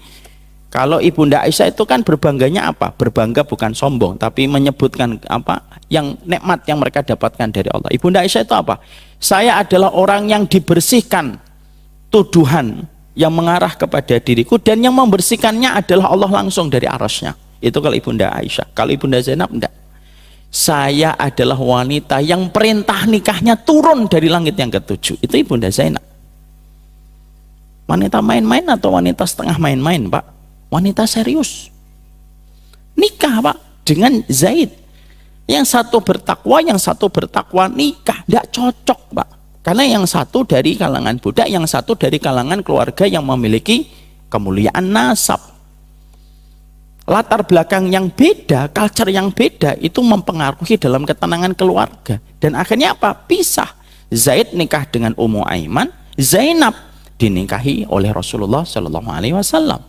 S1: kalau Ibunda Aisyah itu kan berbangganya apa? Berbangga bukan sombong, tapi menyebutkan apa? Yang nikmat yang mereka dapatkan dari Allah. Ibunda Aisyah itu apa? Saya adalah orang yang dibersihkan tuduhan yang mengarah kepada diriku, dan yang membersihkannya adalah Allah langsung dari arasnya. Itu kalau Ibunda Aisyah. Kalau Ibunda Zainab enggak. Saya adalah wanita yang perintah nikahnya turun dari langit yang ketujuh. Itu Ibunda Zainab. Wanita main-main atau wanita setengah main-main, Pak? Wanita serius. Nikah, Pak, dengan Zaid. Yang satu bertakwa, yang satu bertakwa nikah. Tidak cocok, Pak. Karena yang satu dari kalangan budak, yang satu dari kalangan keluarga yang memiliki kemuliaan nasab. Latar belakang yang beda, culture yang beda, itu mempengaruhi dalam ketenangan keluarga. Dan akhirnya apa? Pisah. Zaid nikah dengan Ummu Aiman, Zainab dinikahi oleh Rasulullah SAW.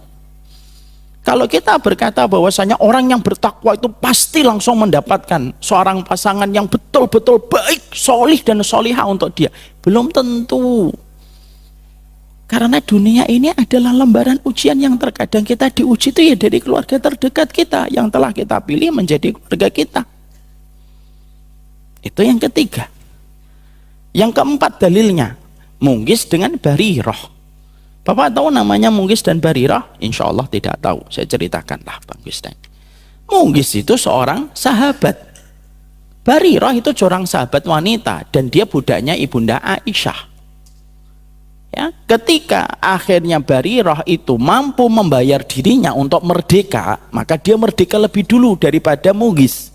S1: Kalau kita berkata bahwasanya orang yang bertakwa itu pasti langsung mendapatkan seorang pasangan yang betul-betul baik, solih dan solihah untuk dia, belum tentu. Karena dunia ini adalah lembaran ujian yang terkadang kita diuji itu ya dari keluarga terdekat kita yang telah kita pilih menjadi keluarga kita. Itu yang ketiga. Yang keempat dalilnya, Munghis dengan Barirah. Bapak tahu namanya Munghis dan Barirah? Insya Allah tidak tahu. Saya ceritakanlah Bang Gusten. Munghis itu seorang sahabat. Barirah itu seorang sahabat wanita dan dia budaknya Ibunda Aisyah. Ya, ketika akhirnya Barirah itu mampu membayar dirinya untuk merdeka, maka dia merdeka lebih dulu daripada Munghis.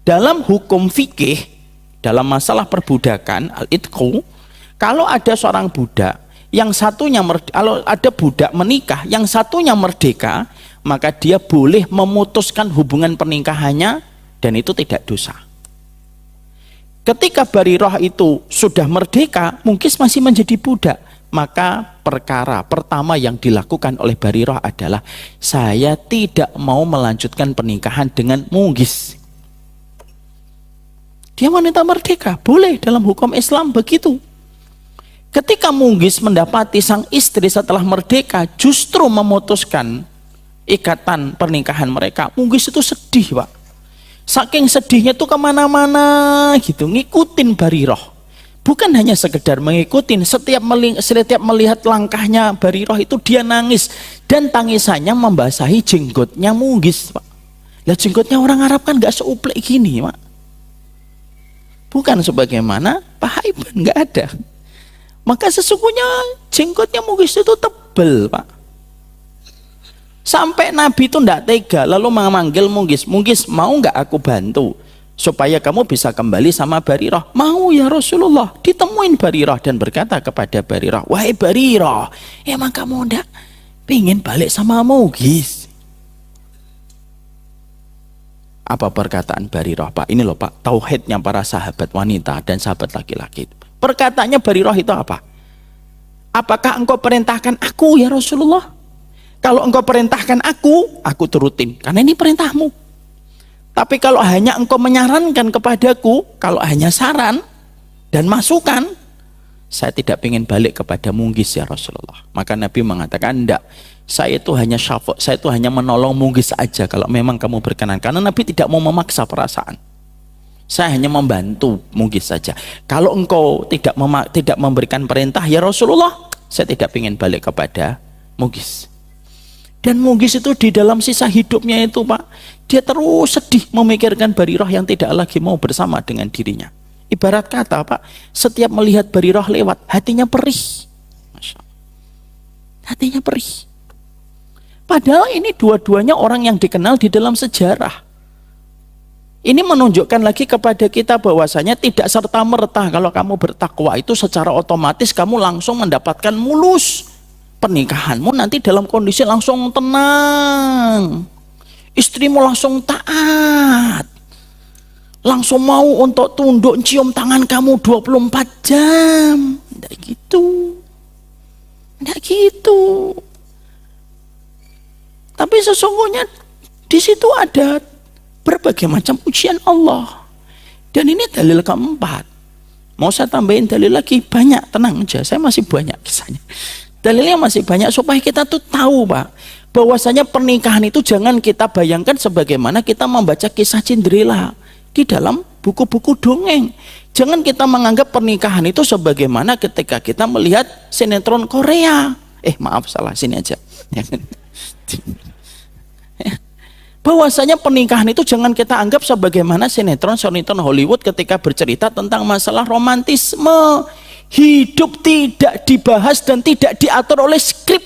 S1: Dalam hukum fikih, dalam masalah perbudakan, al-itqu, kalau ada seorang budak yang satunya kalau ada budak menikah, yang satunya merdeka, maka dia boleh memutuskan hubungan pernikahannya dan itu tidak dosa. Ketika Barirah itu sudah merdeka, Munghis masih menjadi budak, maka perkara pertama yang dilakukan oleh Barirah adalah saya tidak mau melanjutkan pernikahan dengan Munghis. Dia wanita merdeka, boleh dalam hukum Islam begitu. Ketika Munghis mendapati sang istri setelah merdeka justru memutuskan ikatan pernikahan mereka, Munghis itu sedih, Pak. Saking sedihnya tuh kemana-mana gitu, ngikutin Barirah. Bukan hanya sekedar mengikutin, setiap melihat langkahnya Barirah itu dia nangis. Dan tangisannya membasahi jenggotnya Munghis, Pak. Lah jenggotnya orang Arab kan gak seuplek gini, Pak. Bukan sebagaimana Pahaiban, gak ada. Maka sesungguhnya jenggotnya Munghis itu tebal, Pak. Sampai Nabi itu tidak tega, lalu memanggil Munghis. Munghis, mau nggak aku bantu supaya kamu bisa kembali sama Barirah? Mau ya Rasulullah. Ditemuin Barirah dan berkata kepada Barirah, wahai Barirah, emang kamu ndak pengen balik sama Munghis? Apa perkataan Barirah, Pak? Ini loh, Pak, tauhidnya para sahabat wanita dan sahabat laki-laki. Perkataannya Barirah itu apa? Apakah engkau perintahkan aku ya Rasulullah? Kalau engkau perintahkan aku turutin, karena ini perintahmu. Tapi kalau hanya engkau menyarankan kepadaku, kalau hanya saran dan masukan, saya tidak ingin balik kepada Munghis ya Rasulullah. Maka Nabi mengatakan, enggak, saya itu hanya syafa', saya itu hanya menolong Munghis aja kalau memang kamu berkenan. Karena Nabi tidak mau memaksa perasaan. Saya hanya membantu Munghis saja. Kalau engkau tidak memberikan perintah ya Rasulullah, saya tidak ingin balik kepada Munghis. Dan Munghis itu di dalam sisa hidupnya itu, Pak, dia terus sedih memikirkan Barirah yang tidak lagi mau bersama dengan dirinya. Ibarat kata, Pak, setiap melihat Barirah lewat, hatinya perih. Masya Allah. Hatinya perih. Padahal ini dua-duanya orang yang dikenal di dalam sejarah. Ini menunjukkan lagi kepada kita bahwasanya tidak serta-merta kalau kamu bertakwa itu secara otomatis kamu langsung mendapatkan mulus. Pernikahanmu nanti dalam kondisi langsung tenang. Istrimu langsung taat. Langsung mau untuk tunduk cium tangan kamu 24 jam. Tidak gitu. Tidak gitu. Tapi sesungguhnya
S2: Di situ ada berbagai macam ujian Allah. Dan ini dalil keempat. Mau saya tambahin dalil lagi? Banyak, tenang aja, saya masih banyak kisahnya. Dalilnya masih banyak supaya kita tuh tahu, Pak, bahwasanya pernikahan itu jangan kita bayangkan sebagaimana kita membaca kisah Cinderella di dalam buku-buku dongeng. Jangan kita menganggap pernikahan itu sebagaimana ketika kita melihat sinetron Korea. Maaf, salah, sini aja. Bahwasanya pernikahan itu jangan kita anggap sebagaimana sinetron Hollywood ketika bercerita tentang masalah romantisme. Hidup tidak dibahas dan tidak diatur oleh skrip.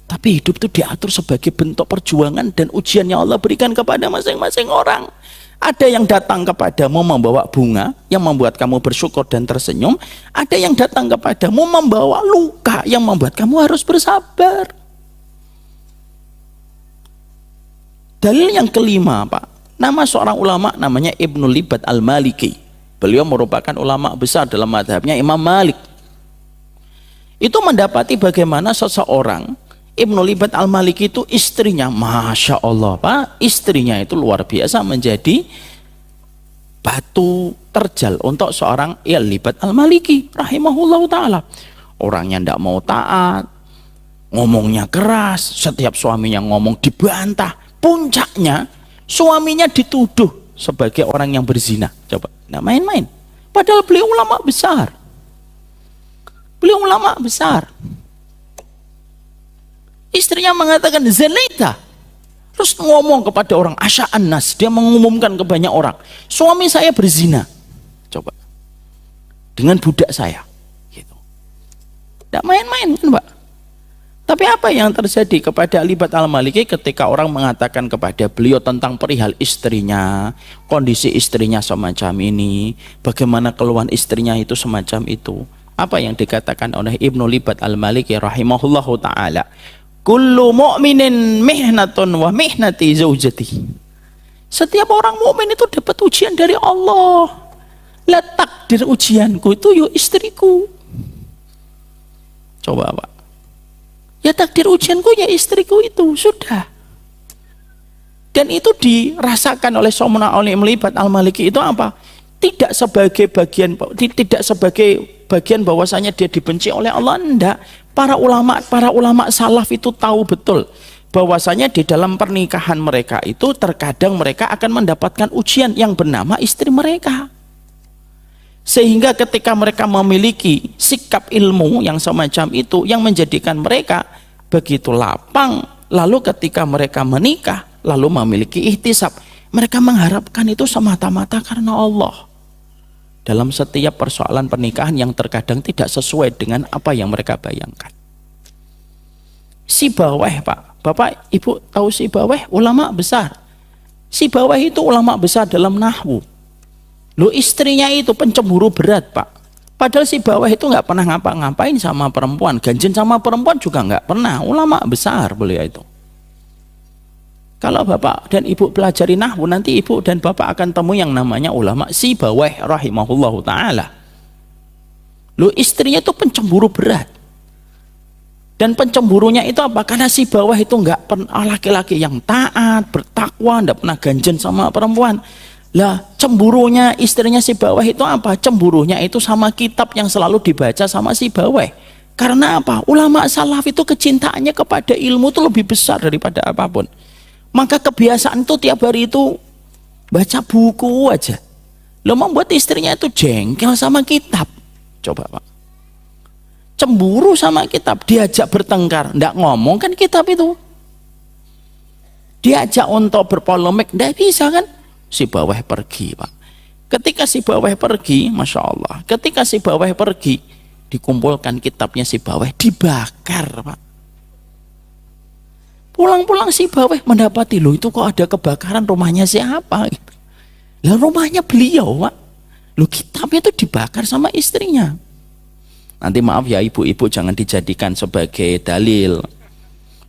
S2: Tapi hidup itu diatur sebagai bentuk perjuangan dan ujian yang Allah berikan kepada masing-masing orang. Ada yang datang kepadamu membawa bunga yang membuat kamu bersyukur dan tersenyum. Ada yang datang kepadamu membawa luka yang membuat kamu harus bersabar. Dalil yang kelima, Pak, nama seorang ulama namanya Ibnu Libat Al-Maliki. Beliau merupakan ulama besar dalam madhabnya Imam Malik. Itu mendapati bagaimana seseorang, Ibnu Libat Al-Maliki itu istrinya, Masya Allah, Pak, istrinya itu luar biasa menjadi batu terjal untuk seorang Libat Al-Maliki rahimahullah ta'ala. Orangnya tidak mau taat, ngomongnya keras, setiap suaminya ngomong dibantah. Puncaknya suaminya dituduh sebagai orang yang berzina. Coba, nggak main-main. Padahal beliau ulama besar. Beliau ulama besar. Istrinya mengatakan zinaita. Terus ngomong kepada orang, asya'an nas, dia mengumumkan ke banyak orang, suami saya berzina. Coba, dengan budak saya. Gitu. Nggak main-main kan, Pak? Tapi apa yang terjadi kepada Libat Al-Maliki ketika orang mengatakan kepada beliau tentang perihal istrinya, kondisi istrinya semacam ini, bagaimana keluhan istrinya itu semacam itu. Apa yang dikatakan oleh Ibnu Libat Al-Maliki rahimahullahu ta'ala? Kullu mu'minin mihnatun wa mihnati zaujati. Setiap orang mukmin itu dapat ujian dari Allah. Lah takdir ujianku itu yo istriku. Coba, Pak. Ya takdir ujianku ya istriku itu, sudah. Dan itu dirasakan oleh Ibnu Libat Al-Maliki itu apa? Tidak sebagai bagian bahwasanya dia dibenci oleh Allah, enggak. Para ulama salaf itu tahu betul bahwasanya di dalam pernikahan mereka itu terkadang mereka akan mendapatkan ujian yang bernama istri mereka. Sehingga ketika mereka memiliki sikap ilmu yang semacam itu yang menjadikan mereka begitu lapang, lalu ketika mereka menikah lalu memiliki ihtisab, mereka mengharapkan itu semata-mata karena Allah. Dalam setiap persoalan pernikahan yang terkadang tidak sesuai dengan apa yang mereka bayangkan. Sibawayh, Pak, Bapak Ibu tahu Sibawayh, ulama besar. Sibawayh itu ulama besar dalam nahwu. Lo istrinya itu pencemburu berat, Pak. Padahal Sibawayh itu nggak pernah ngapa-ngapain sama perempuan, ganjen sama perempuan juga nggak pernah. Ulama besar beliau itu. Kalau Bapak dan Ibu pelajari nahwu, nanti Ibu dan Bapak akan temui yang namanya ulama Sibawayh rahimahullahu ta'ala. Lo istrinya itu pencemburu berat. Dan pencemburunya itu apa? Karena Sibawayh itu nggak pernah laki-laki yang taat, bertakwa, nggak pernah ganjen sama perempuan. Lah cemburunya istrinya Sibawayh itu apa? Cemburunya itu sama kitab yang selalu dibaca sama Sibawayh. Karena apa? Ulama salaf itu kecintaannya kepada ilmu itu lebih besar daripada apapun. Maka kebiasaan itu tiap hari itu baca buku aja. Lo membuat istrinya itu jengkel sama kitab. Coba, Pak. Cemburu sama kitab, diajak bertengkar, ndak ngomong kan kitab itu. Diajak untuk berpolemik, ndak bisa kan? Sibawayh pergi, Pak. Ketika Sibawayh pergi, Masya Allah, ketika Sibawayh pergi, dikumpulkan kitabnya Sibawayh, dibakar, Pak. Pulang-pulang Sibawayh mendapati, loh itu kok ada kebakaran, rumahnya siapa? Gitu. Lah rumahnya beliau, Pak. Loh kitabnya itu dibakar sama istrinya. Nanti maaf ya ibu-ibu, jangan dijadikan sebagai dalil.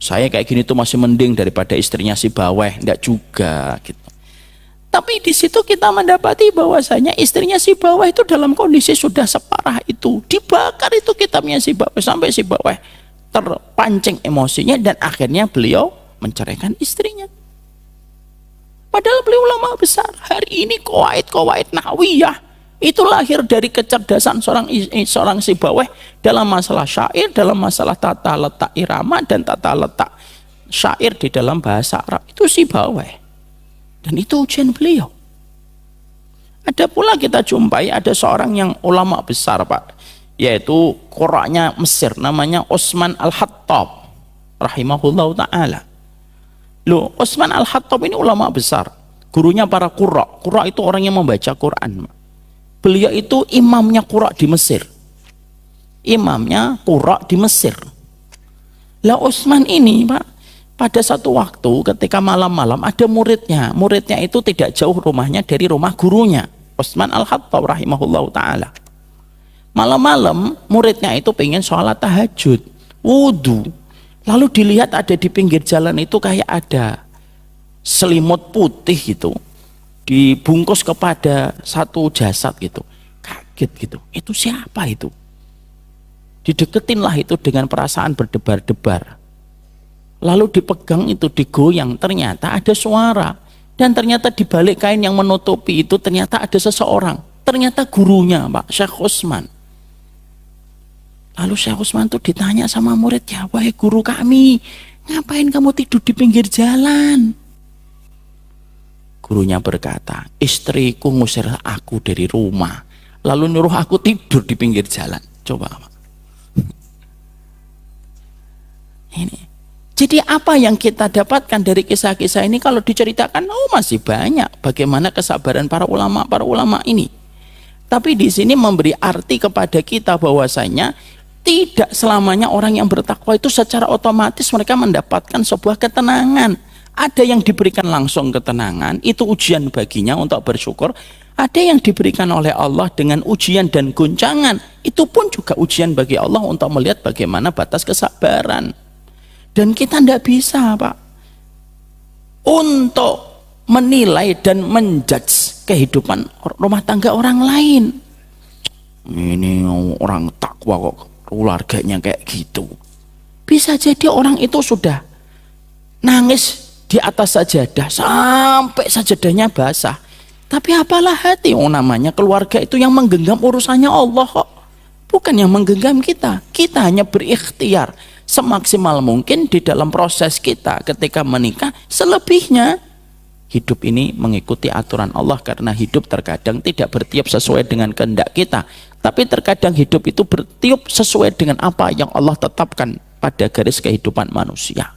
S2: Saya kayak gini tuh masih mending daripada istrinya Sibawayh, enggak juga gitu. Tapi di situ kita mendapati bahwasanya istrinya Sibawayh itu dalam kondisi sudah separah itu, dibakar itu kitabnya Sibawayh sampai Sibawayh terpancing emosinya dan akhirnya beliau menceraikan istrinya. Padahal beliau ulama besar. Hari ini qawaid nahwiyah itu lahir dari kecerdasan seorang Sibawayh dalam masalah syair, dalam masalah tata letak irama dan tata letak syair di dalam bahasa Arab. Itu Sibawayh. Dan itu ujian beliau. Ada pula kita jumpai ada seorang yang ulama besar, Pak, yaitu qura'nya Mesir, namanya Utsman Al-Hattab rahimahullahu ta'ala. Loh, Utsman Al-Hattab ini ulama besar, gurunya para qura'. Qura' itu orang yang membaca Quran. Beliau itu imamnya qura' di Mesir. Imamnya qura' di Mesir. Lah Utsman ini, Pak, pada satu waktu ketika malam-malam ada muridnya. Muridnya itu tidak jauh rumahnya dari rumah gurunya, Utsman Al-Hattab rahimahullahu ta'ala. Malam-malam muridnya itu pengen sholat tahajud, wudu. Lalu dilihat ada di pinggir jalan itu kayak ada selimut putih gitu, dibungkus kepada satu jasad gitu. Kaget gitu, itu siapa itu? Dideketinlah itu dengan perasaan berdebar-debar. Lalu dipegang itu, digoyang, ternyata ada suara. Dan ternyata di balik kain yang menutupi itu ternyata ada seseorang. Ternyata gurunya, Pak, Syekh Utsman. Lalu Syekh Utsman itu ditanya sama muridnya, wahai guru kami, ngapain kamu tidur di pinggir jalan? Gurunya berkata, istriku ngusir aku dari rumah, lalu nyuruh aku tidur di pinggir jalan. Coba, Pak. Ini. Jadi apa yang kita dapatkan dari kisah-kisah ini kalau diceritakan, masih banyak bagaimana kesabaran para ulama ini. Tapi di sini memberi arti kepada kita bahwasanya tidak selamanya orang yang bertakwa itu secara otomatis mereka mendapatkan sebuah ketenangan. Ada yang diberikan langsung ketenangan, itu ujian baginya untuk bersyukur. Ada yang diberikan oleh Allah dengan ujian dan guncangan, itu pun juga ujian bagi Allah untuk melihat bagaimana batas kesabaran. Dan kita tidak bisa, Pak, untuk menilai dan menjudge kehidupan rumah tangga orang lain. Ini orang takwa kok keluarganya kayak gitu. Bisa jadi orang itu sudah nangis di atas sajadah sampai sajadahnya basah. Tapi apalah hati, namanya keluarga itu yang menggenggam urusannya Allah kok. Bukan yang menggenggam kita. Kita hanya berikhtiar semaksimal mungkin di dalam proses kita ketika menikah. Selebihnya hidup ini mengikuti aturan Allah, karena hidup terkadang tidak bertiup sesuai dengan kehendak kita, tapi terkadang hidup itu bertiup sesuai dengan apa yang Allah tetapkan pada garis kehidupan manusia.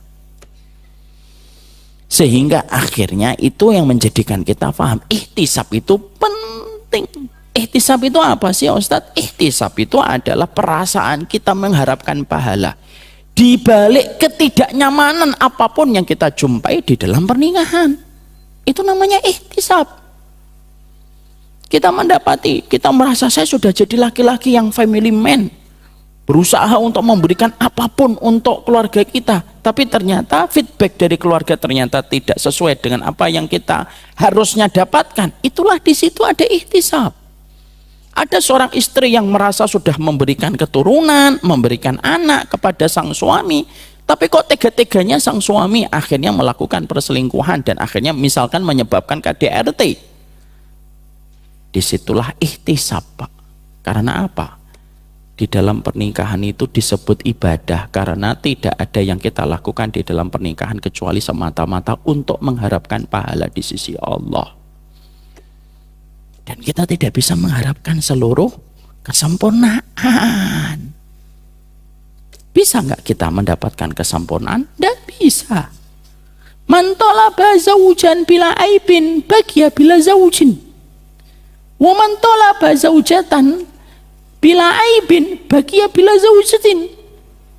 S2: Sehingga akhirnya itu yang menjadikan kita paham ihtisab itu penting. Ihtisab itu apa sih, Ustadz? Ihtisab itu adalah perasaan kita mengharapkan pahala di balik ketidaknyamanan apapun yang kita jumpai di dalam pernikahan. Itu namanya ihtisab. Kita mendapati, kita merasa saya sudah jadi laki-laki yang family man, berusaha untuk memberikan apapun untuk keluarga kita, tapi ternyata feedback dari keluarga ternyata tidak sesuai dengan apa yang kita harusnya dapatkan. Itulah di situ ada ihtisab. Ada seorang istri yang merasa sudah memberikan keturunan, memberikan anak kepada sang suami, tapi kok tega-teganya sang suami akhirnya melakukan perselingkuhan dan akhirnya misalkan menyebabkan KDRT. Disitulah ihtisab, Pak. Karena apa? Di dalam pernikahan itu disebut ibadah karena tidak ada yang kita lakukan di dalam pernikahan kecuali semata-mata untuk mengharapkan pahala di sisi Allah. Dan kita tidak bisa mengharapkan seluruh kesempurnaan. Bisa nggak kita mendapatkan kesempurnaan? Tidak bisa. Man talaba zawjan bila aibin bagia bila zawjin. Wa man talaba zawjatan bila aibin bagia bila zawjatin.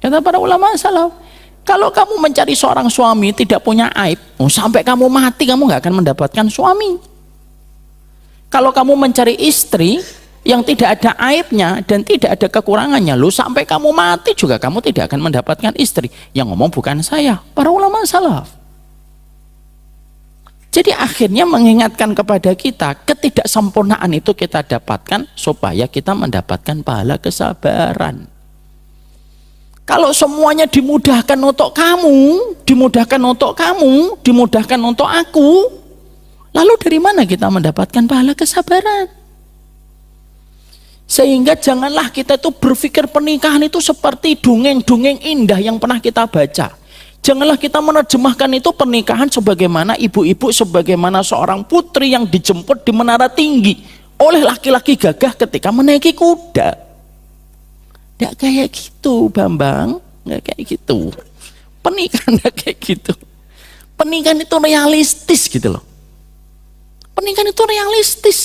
S2: Kata para ulama salaf, kalau kamu mencari seorang suami tidak punya aib, sampai kamu mati kamu nggak akan mendapatkan suami. Kalau kamu mencari istri yang tidak ada aibnya dan tidak ada kekurangannya, sampai kamu mati juga kamu tidak akan mendapatkan istri. Yang ngomong bukan saya, para ulama salaf. Jadi akhirnya mengingatkan kepada kita, ketidaksempurnaan itu kita dapatkan supaya kita mendapatkan pahala kesabaran. Kalau semuanya dimudahkan untuk kamu, dimudahkan untuk kamu, dimudahkan untuk aku, lalu dari mana kita mendapatkan pahala kesabaran? Sehingga janganlah kita itu berpikir pernikahan itu seperti dongeng-dongeng indah yang pernah kita baca. Janganlah kita menerjemahkan itu pernikahan sebagaimana ibu-ibu, sebagaimana seorang putri yang dijemput di menara tinggi oleh laki-laki gagah ketika menaiki kuda. Nggak kayak gitu, Bambang. Nggak kayak gitu. Pernikahan nggak kayak gitu. Pernikahan itu realistis gitu loh. Pernikahan itu realistis.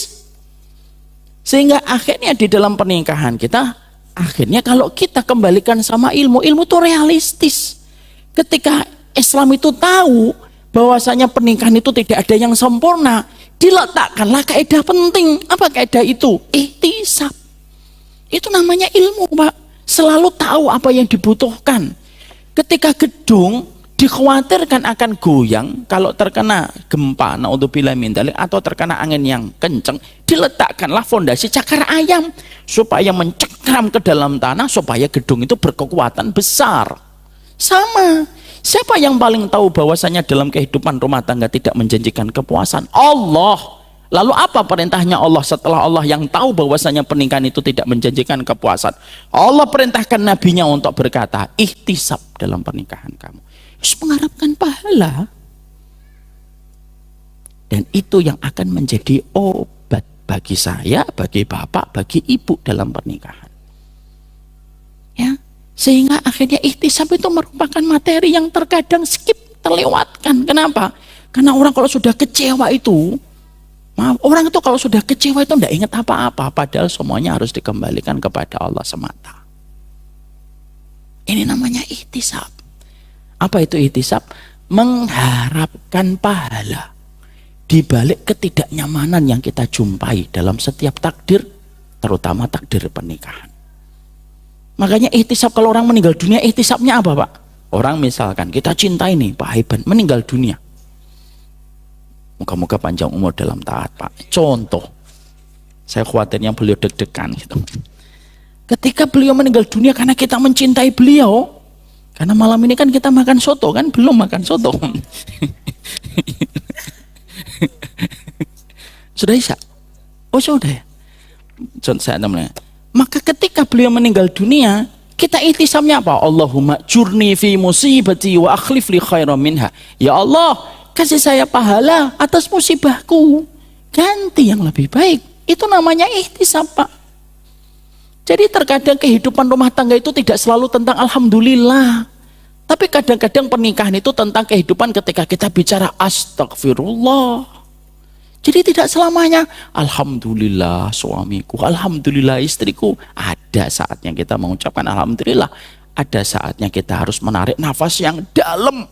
S2: Sehingga akhirnya di dalam pernikahan kita, akhirnya kalau kita kembalikan sama ilmu, ilmu itu realistis. Ketika Islam itu tahu bahwasanya pernikahan itu tidak ada yang sempurna, diletakkanlah kaidah penting. Apa kaidah itu? Ihtisab. Itu namanya ilmu, Pak. Selalu tahu apa yang dibutuhkan. Ketika gedung dikhawatirkan akan goyang kalau terkena gempa, naudzubillah min dzalik, atau terkena angin yang kencang, diletakkanlah fondasi cakar ayam supaya mencekram ke dalam tanah supaya gedung itu berkekuatan besar. Sama, siapa yang paling tahu bahwasanya dalam kehidupan rumah tangga tidak menjanjikan kepuasan? Allah. Lalu apa perintahnya Allah setelah Allah yang tahu bahwasanya pernikahan itu tidak menjanjikan kepuasan? Allah perintahkan nabinya untuk berkata, ihtisab dalam pernikahan kamu, mengharapkan pahala. Dan itu yang akan menjadi obat bagi saya, bagi bapak, bagi ibu dalam pernikahan. Ya. Sehingga akhirnya ihtisab itu merupakan materi yang terkadang skip, terlewatkan. Kenapa? Karena orang kalau sudah kecewa itu, orang itu kalau sudah kecewa itu tidak ingat apa-apa, padahal semuanya harus dikembalikan kepada Allah semata. Ini namanya ihtisab. Apa itu ihtisab? Mengharapkan pahala di balik ketidaknyamanan yang kita jumpai dalam setiap takdir, terutama takdir pernikahan. Makanya ihtisab, kalau orang meninggal dunia, ihtisabnya apa, Pak? Orang misalkan kita cintai nih Pak Haiban, meninggal dunia. Moga-moga panjang umur dalam taat, Pak. Contoh, saya khawatirnya beliau deg-degan gitu. Ketika beliau meninggal dunia karena kita mencintai beliau, karena malam ini kan kita makan soto kan, belum makan soto. Sudah Isya? Oh sudah ya? Saya namanya. Maka ketika beliau meninggal dunia, kita ihtisamnya apa? Allahumma jurni fi musibati wa akhlif li khairan minha. Ya Allah, kasih saya pahala atas musibahku, ganti yang lebih baik. Itu namanya ihtisab, Pak. Jadi terkadang kehidupan rumah tangga itu tidak selalu tentang alhamdulillah. Tapi kadang-kadang pernikahan itu tentang kehidupan ketika kita bicara astagfirullah. Jadi tidak selamanya alhamdulillah suamiku, alhamdulillah istriku. Ada saatnya kita mengucapkan alhamdulillah, ada saatnya kita harus menarik nafas yang dalam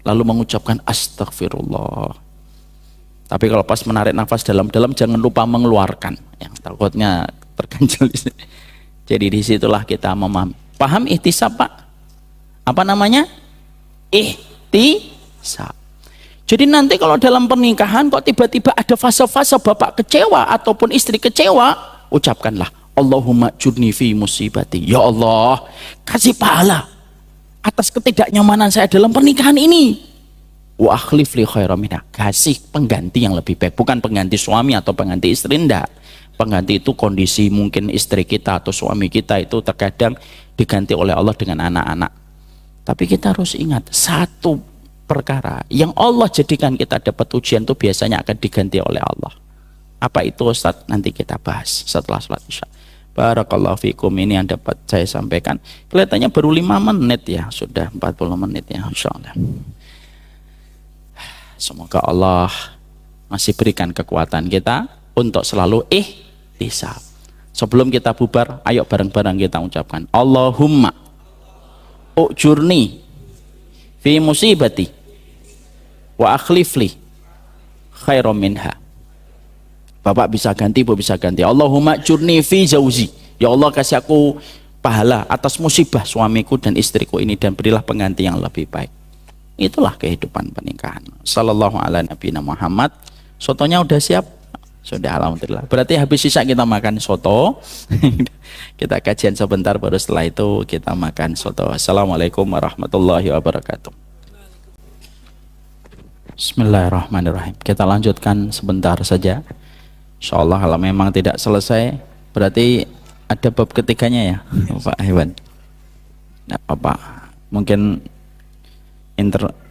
S2: lalu mengucapkan astagfirullah. Tapi kalau pas menarik nafas dalam-dalam jangan lupa mengeluarkan, yang takutnya terganjal di sini. Jadi disitulah kita memahami. Paham ihtisab, Pak? Apa namanya? Ihtisab. Jadi nanti kalau dalam pernikahan kok tiba-tiba ada fase-fase bapak kecewa ataupun istri kecewa, ucapkanlah Allahumma jurni fi musibati. Ya Allah, kasih pahala atas ketidaknyamanan saya dalam pernikahan ini. Wa akhlif li khairan minha. Kasih pengganti yang lebih baik, bukan pengganti suami atau pengganti istri, enggak. Pengganti itu kondisi mungkin istri kita atau suami kita itu terkadang diganti oleh Allah dengan anak-anak. Tapi kita harus ingat satu perkara yang Allah jadikan kita dapat ujian itu biasanya akan diganti oleh Allah. Apa itu, Ustaz? Nanti kita bahas setelah sholat isya. Barakallahu fikum. Ini yang dapat saya sampaikan. Kelihatannya baru 5 menit ya, sudah 40 menit ya, insyaallah. Semoga Allah masih berikan kekuatan kita untuk selalu ihtisab. Sebelum kita bubar, ayo bareng-bareng kita ucapkan Allahumma ujurni fi musibati wa akhlifli khairan minha. Bapak bisa ganti, Ibu bisa ganti. Allahumma jurni fi jauzi. Ya Allah, kasih aku pahala atas musibah suamiku dan istriku ini dan berilah pengganti yang lebih baik. Itulah kehidupan pernikahan. Sallallahu ala nabiyina Muhammad. Sotonya udah siap? Sudah, alhamdulillah. Berarti habis sisa kita makan soto. Kita kajian sebentar, baru setelah itu kita makan soto. Assalamualaikum warahmatullahi wabarakatuh. Bismillahirrahmanirrahim. Kita lanjutkan sebentar saja. Insyaallah kalau memang tidak selesai, berarti ada bab ketiganya ya, Pak Iwan. Nah, apa? Mungkin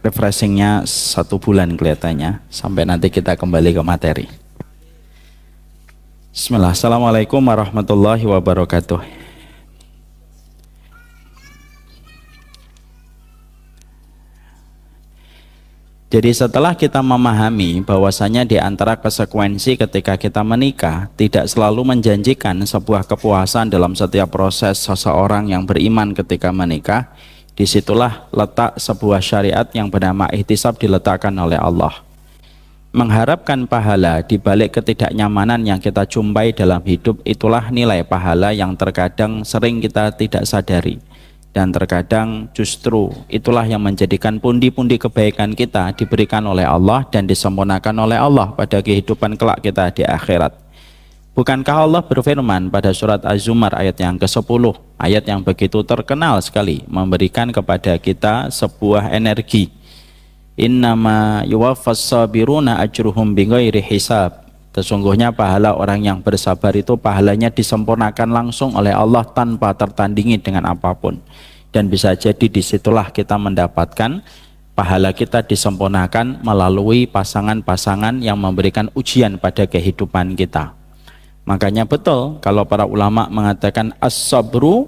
S2: refreshingnya 1 bulan kelihatannya, sampai nanti kita kembali ke materi. Bismillah. Assalamualaikum warahmatullahi wabarakatuh. Jadi setelah kita memahami bahwasanya di antara konsekuensi ketika kita menikah tidak selalu menjanjikan sebuah kepuasan dalam setiap proses seseorang yang beriman ketika menikah, disitulah letak sebuah syariat yang bernama ihtisab diletakkan oleh Allah. Mengharapkan pahala di balik ketidaknyamanan yang kita jumpai dalam hidup, itulah nilai pahala yang terkadang sering kita tidak sadari. Dan terkadang justru itulah yang menjadikan pundi-pundi kebaikan kita diberikan oleh Allah dan disempurnakan oleh Allah pada kehidupan kelak kita di akhirat. Bukankah Allah berfirman pada surat Az-Zumar ayat yang ke-10, ayat yang begitu terkenal sekali, memberikan kepada kita sebuah energi. Innama yuwaffas sabiruna ajruhum bighairi hisab. Sesungguhnya pahala orang yang bersabar itu pahalanya disempurnakan langsung oleh Allah tanpa tertandingi dengan apapun. Dan bisa jadi disitulah kita mendapatkan pahala kita disempurnakan melalui pasangan-pasangan yang memberikan ujian pada kehidupan kita. Makanya betul kalau para ulama mengatakan as-sabru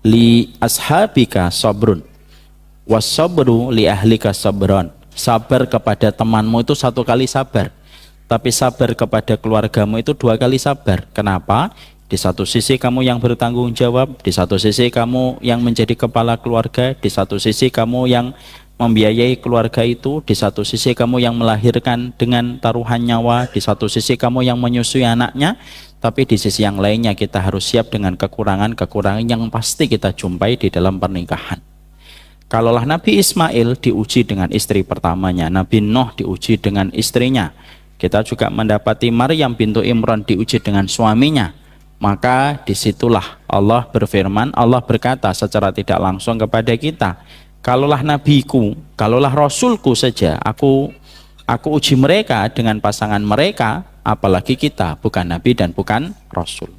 S2: li ashabika sabrun was-sabru li ahlika sabron. Sabar kepada temanmu itu 1 kali sabar, tapi sabar kepada keluargamu itu 2 kali sabar. Kenapa? Di satu sisi kamu yang bertanggung jawab, di satu sisi kamu yang menjadi kepala keluarga, di satu sisi kamu yang membiayai keluarga itu, di satu sisi kamu yang melahirkan dengan taruhan nyawa, di satu sisi kamu yang menyusui anaknya, tapi di sisi yang lainnya kita harus siap dengan kekurangan-kekurangan yang pasti kita jumpai di dalam pernikahan. Kalaulah Nabi Ismail diuji dengan istri pertamanya, Nabi Nuh diuji dengan istrinya, kita juga mendapati Maryam bintu Imran diuji dengan suaminya, maka disitulah Allah berfirman, Allah berkata secara tidak langsung kepada kita, kalaulah nabiku, kalaulah rasulku saja, aku uji mereka dengan pasangan mereka, apalagi kita, bukan nabi dan bukan rasul.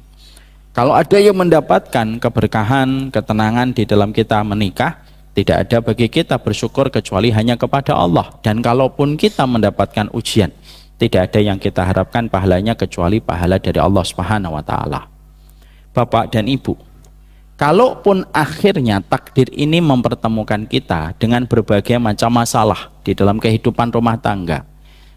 S2: Kalau ada yang mendapatkan keberkahan, ketenangan di dalam kita menikah, tidak ada bagi kita bersyukur kecuali hanya kepada Allah. Dan kalaupun kita mendapatkan ujian, tidak ada yang kita harapkan pahalanya kecuali pahala dari Allah Subhanahu wa Ta'ala. Bapak dan Ibu, kalaupun akhirnya takdir ini mempertemukan kita dengan berbagai macam masalah di dalam kehidupan rumah tangga,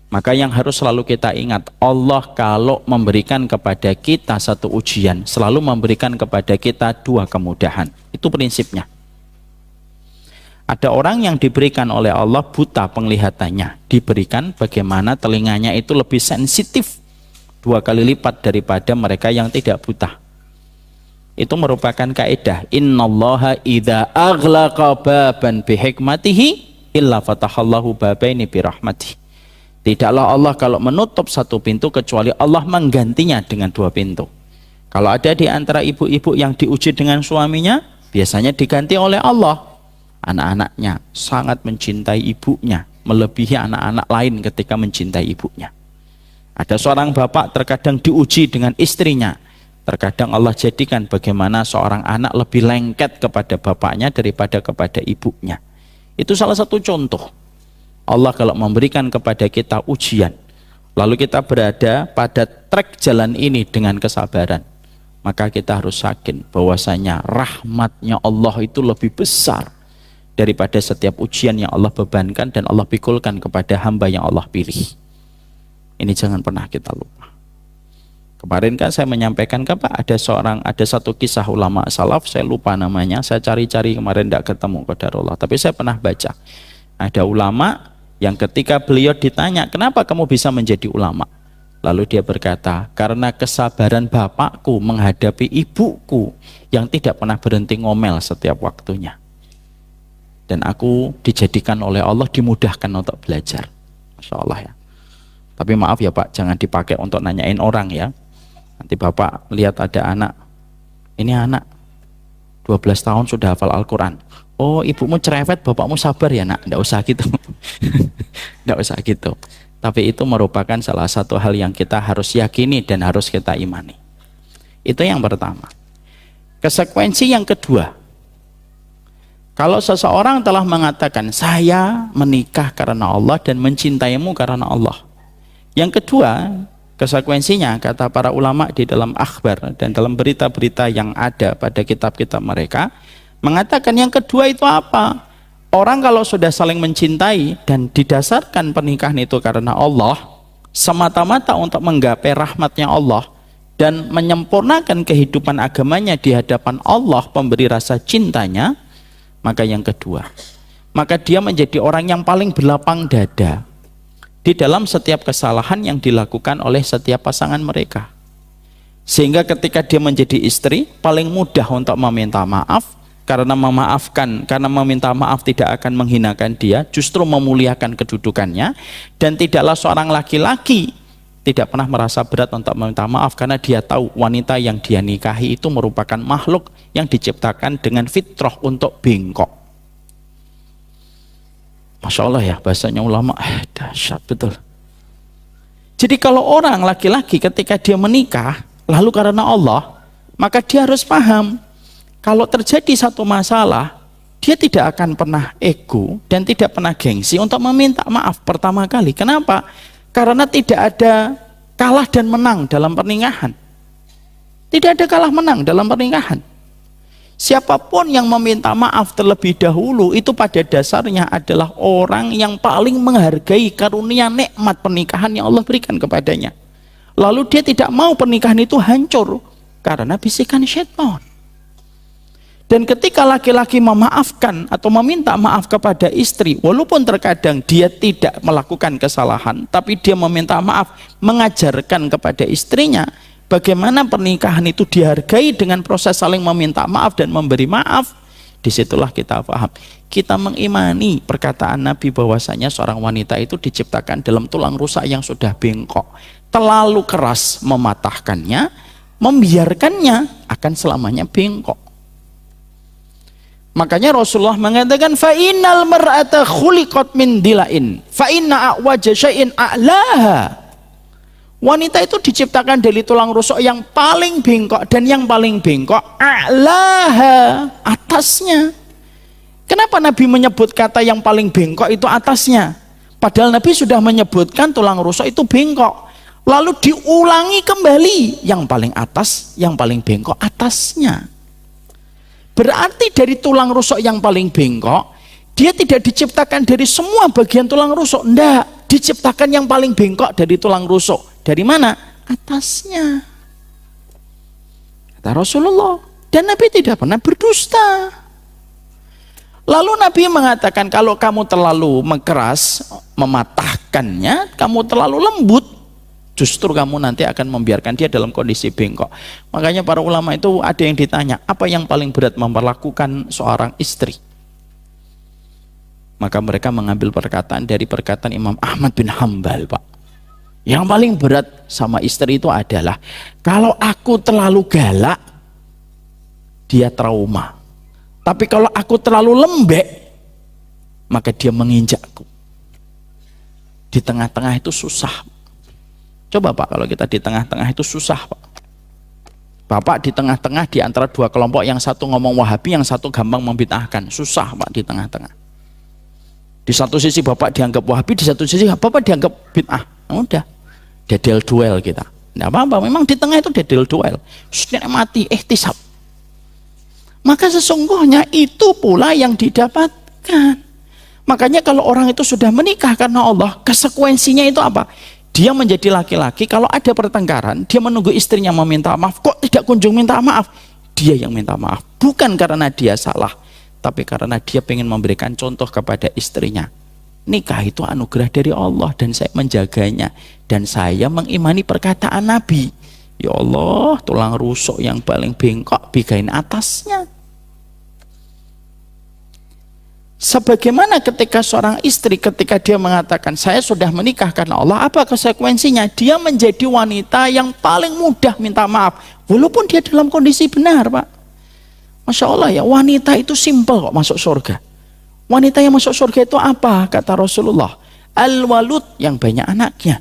S2: maka yang harus selalu kita ingat, Allah kalau memberikan kepada kita satu ujian, selalu memberikan kepada kita 2 kemudahan. Itu prinsipnya. Ada orang yang diberikan oleh Allah buta penglihatannya, diberikan bagaimana telinganya itu lebih sensitif 2 kali lipat daripada mereka yang tidak buta. Itu merupakan kaidah, innallaha idza aghlaqa baban bihikmatihi illa fatahallahu babaini birahmatihi. Tidaklah Allah kalau menutup satu pintu kecuali Allah menggantinya dengan 2 pintu. Kalau ada di antara ibu-ibu yang diuji dengan suaminya, biasanya diganti oleh Allah. Anak-anaknya sangat mencintai ibunya, melebihi anak-anak lain ketika mencintai ibunya. Ada seorang bapak terkadang diuji dengan istrinya, terkadang Allah jadikan bagaimana seorang anak lebih lengket kepada bapaknya daripada kepada ibunya. Itu salah satu contoh. Allah kalau memberikan kepada kita ujian, lalu kita berada pada trek jalan ini dengan kesabaran, maka kita harus yakin bahwasanya rahmatnya Allah itu lebih besar daripada setiap ujian yang Allah bebankan dan Allah pikulkan kepada hamba yang Allah pilih. Ini jangan pernah kita lupa. Kemarin kan saya menyampaikan ada satu kisah ulama salaf, saya lupa namanya, saya cari-cari kemarin tidak ketemu qadarullah, tapi saya pernah baca. Ada ulama yang ketika beliau ditanya, kenapa kamu bisa menjadi ulama? Lalu dia berkata, karena kesabaran bapakku menghadapi ibuku yang tidak pernah berhenti ngomel setiap waktunya. Dan aku dijadikan oleh Allah dimudahkan untuk belajar. Masya Allah ya. Tapi maaf ya Pak, jangan dipakai untuk nanyain orang ya. Nanti Bapak lihat ada anak, ini anak 12 tahun sudah hafal Al-Quran. Oh, ibumu cerewet, bapakmu sabar ya nak. Nggak usah gitu. Nggak usah gitu. Tapi itu merupakan salah satu hal yang kita harus yakini dan harus kita imani. Itu yang pertama. Konsekuensi yang kedua, kalau seseorang telah mengatakan saya menikah karena Allah dan mencintaimu karena Allah. Yang kedua, konsekuensinya kata para ulama di dalam akhbar dan dalam berita-berita yang ada pada kitab-kitab mereka mengatakan yang kedua itu apa? Orang kalau sudah saling mencintai dan didasarkan pernikahan itu karena Allah semata-mata untuk menggapai rahmatnya Allah dan menyempurnakan kehidupan agamanya di hadapan Allah pemberi rasa cintanya, maka yang kedua, maka dia menjadi orang yang paling berlapang dada di dalam setiap kesalahan yang dilakukan oleh setiap pasangan mereka. Sehingga ketika dia menjadi istri, paling mudah untuk meminta maaf, karena memaafkan, karena meminta maaf tidak akan menghinakan dia, justru memuliakan kedudukannya. Dan tidaklah seorang laki-laki tidak pernah merasa berat untuk meminta maaf, karena dia tahu wanita yang dia nikahi itu merupakan makhluk yang diciptakan dengan fitrah untuk bengkok. Masya Allah ya, bahasanya ulama dahsyat betul. Jadi kalau orang laki-laki ketika dia menikah lalu karena Allah, maka dia harus paham kalau terjadi satu masalah, dia tidak akan pernah ego dan tidak pernah gengsi untuk meminta maaf pertama kali. Kenapa? Karena tidak ada kalah dan menang dalam pernikahan. Tidak ada kalah menang dalam pernikahan. Siapapun yang meminta maaf terlebih dahulu itu pada dasarnya adalah orang yang paling menghargai karunia nikmat pernikahan yang Allah berikan kepadanya. Lalu dia tidak mau pernikahan itu hancur karena bisikan syaitan. Dan ketika laki-laki memaafkan atau meminta maaf kepada istri, walaupun terkadang dia tidak melakukan kesalahan, tapi dia meminta maaf, mengajarkan kepada istrinya bagaimana pernikahan itu dihargai dengan proses saling meminta maaf dan memberi maaf. Disitulah kita paham, kita mengimani perkataan Nabi bahwasanya seorang wanita itu diciptakan dalam tulang rusuk yang sudah bengkok. Terlalu keras mematahkannya, membiarkannya akan selamanya bengkok. Makanya Rasulullah mengatakan fa innal mar'ata khuliqat min dilain fa inna a'waja syai'in a'laha. Wanita itu diciptakan dari tulang rusuk yang paling bengkok, dan yang paling bengkok a'laha, atasnya. Kenapa Nabi menyebut kata yang paling bengkok itu atasnya? Padahal Nabi sudah menyebutkan tulang rusuk itu bengkok. Lalu diulangi kembali, yang paling atas, yang paling bengkok atasnya. Berarti dari tulang rusuk yang paling bengkok, dia tidak diciptakan dari semua bagian tulang rusuk. Enggak, diciptakan yang paling bengkok dari tulang rusuk. Dari mana? Atasnya. Kata Rasulullah. Dan Nabi tidak pernah berdusta. Lalu Nabi mengatakan kalau kamu terlalu keras mematahkannya, kamu terlalu lembut, justru kamu nanti akan membiarkan dia dalam kondisi bengkok. Makanya para ulama itu ada yang ditanya, apa yang paling berat memperlakukan seorang istri? Maka mereka mengambil perkataan dari perkataan Imam Ahmad bin Hambal, Pak. Yang paling berat sama istri itu adalah kalau aku terlalu galak, dia trauma. Tapi kalau aku terlalu lembek, maka dia menginjakku. Di tengah-tengah itu susah. Coba Pak, kalau kita di tengah-tengah itu susah Pak. Bapak di tengah-tengah di antara dua kelompok, yang satu ngomong Wahabi, yang satu gampang membid'ahkan. Susah Pak di tengah-tengah. Di satu sisi Bapak dianggap Wahabi, di satu sisi Bapak dianggap bid'ah. Udah, dedel duel kita. Tidak apa-apa, memang di tengah itu dedel duel. Sudah mati, ihtisab. Maka sesungguhnya itu pula yang didapatkan. Makanya kalau orang itu sudah menikah karena Allah, konsekuensinya itu apa? Dia menjadi laki-laki, kalau ada pertengkaran, dia menunggu istrinya meminta maaf, kok tidak kunjung minta maaf? Dia yang minta maaf, bukan karena dia salah, tapi karena dia ingin memberikan contoh kepada istrinya. Nikah itu anugerah dari Allah dan saya menjaganya, dan saya mengimani perkataan Nabi. Ya Allah, tulang rusuk yang paling bengkok bigain atasnya. Sebagaimana ketika seorang istri ketika dia mengatakan saya sudah menikah karena Allah, apa konsekuensinya? Dia menjadi wanita yang paling mudah minta maaf walaupun dia dalam kondisi benar, Pak. Masya Allah ya, wanita itu simpel kok masuk surga. Wanita yang masuk surga itu apa? Kata Rasulullah, al-walud yang banyak anaknya,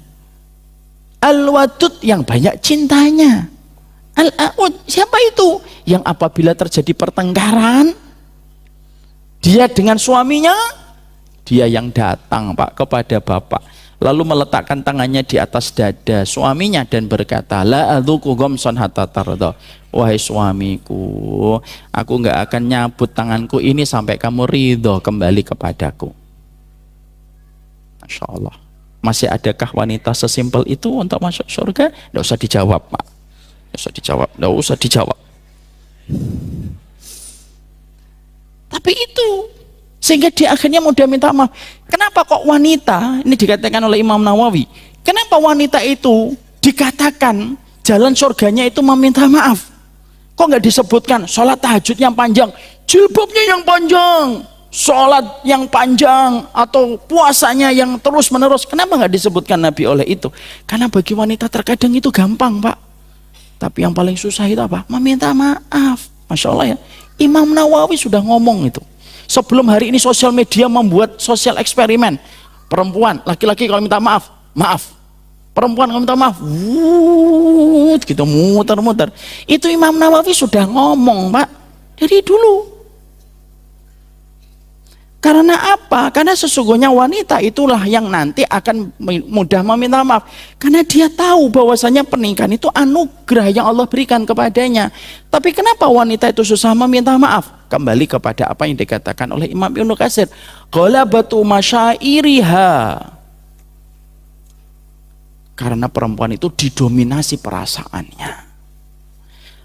S2: al-wadud yang banyak cintanya, al-a'ud siapa itu? Yang apabila terjadi pertengkaran dia dengan suaminya, dia yang datang Pak kepada bapak, lalu meletakkan tangannya di atas dada suaminya dan berkata, la adzuku ghamsan hatta tarda. Wahai suamiku, aku nggak akan nyabut tanganku ini sampai kamu ridho kembali kepadaku. Masya Allah. Masih adakah wanita sesimpel itu untuk masuk surga? Nggak usah dijawab, Pak. Nggak usah dijawab. Tapi itu, sehingga dia akhirnya mudah minta maaf. Kenapa kok wanita, ini dikatakan oleh Imam Nawawi, kenapa wanita itu dikatakan jalan surganya itu meminta maaf? Kok nggak disebutkan sholat tahajud yang panjang, jilbabnya yang panjang, sholat yang panjang, atau puasanya yang terus menerus? Kenapa nggak disebutkan Nabi oleh itu? Karena bagi wanita terkadang itu gampang, Pak. Tapi yang paling susah itu apa? Meminta maaf. Masya Allah ya. Imam Nawawi sudah ngomong itu. Sebelum hari ini sosial media membuat sosial eksperimen. Perempuan, laki-laki kalau minta maaf, maaf. Perempuan kalau minta maaf, gitu muter-muter. Itu Imam Nawawi sudah ngomong, Pak, dari dulu. Karena apa? Karena sesungguhnya wanita itulah yang nanti akan mudah meminta maaf. Karena dia tahu bahwasanya pernikahan itu anugerah yang Allah berikan kepadanya. Tapi kenapa wanita itu susah meminta maaf? Kembali kepada apa yang dikatakan oleh Imam Ibnu Katsir. Ghalabatu masyairiha. Karena perempuan itu didominasi perasaannya.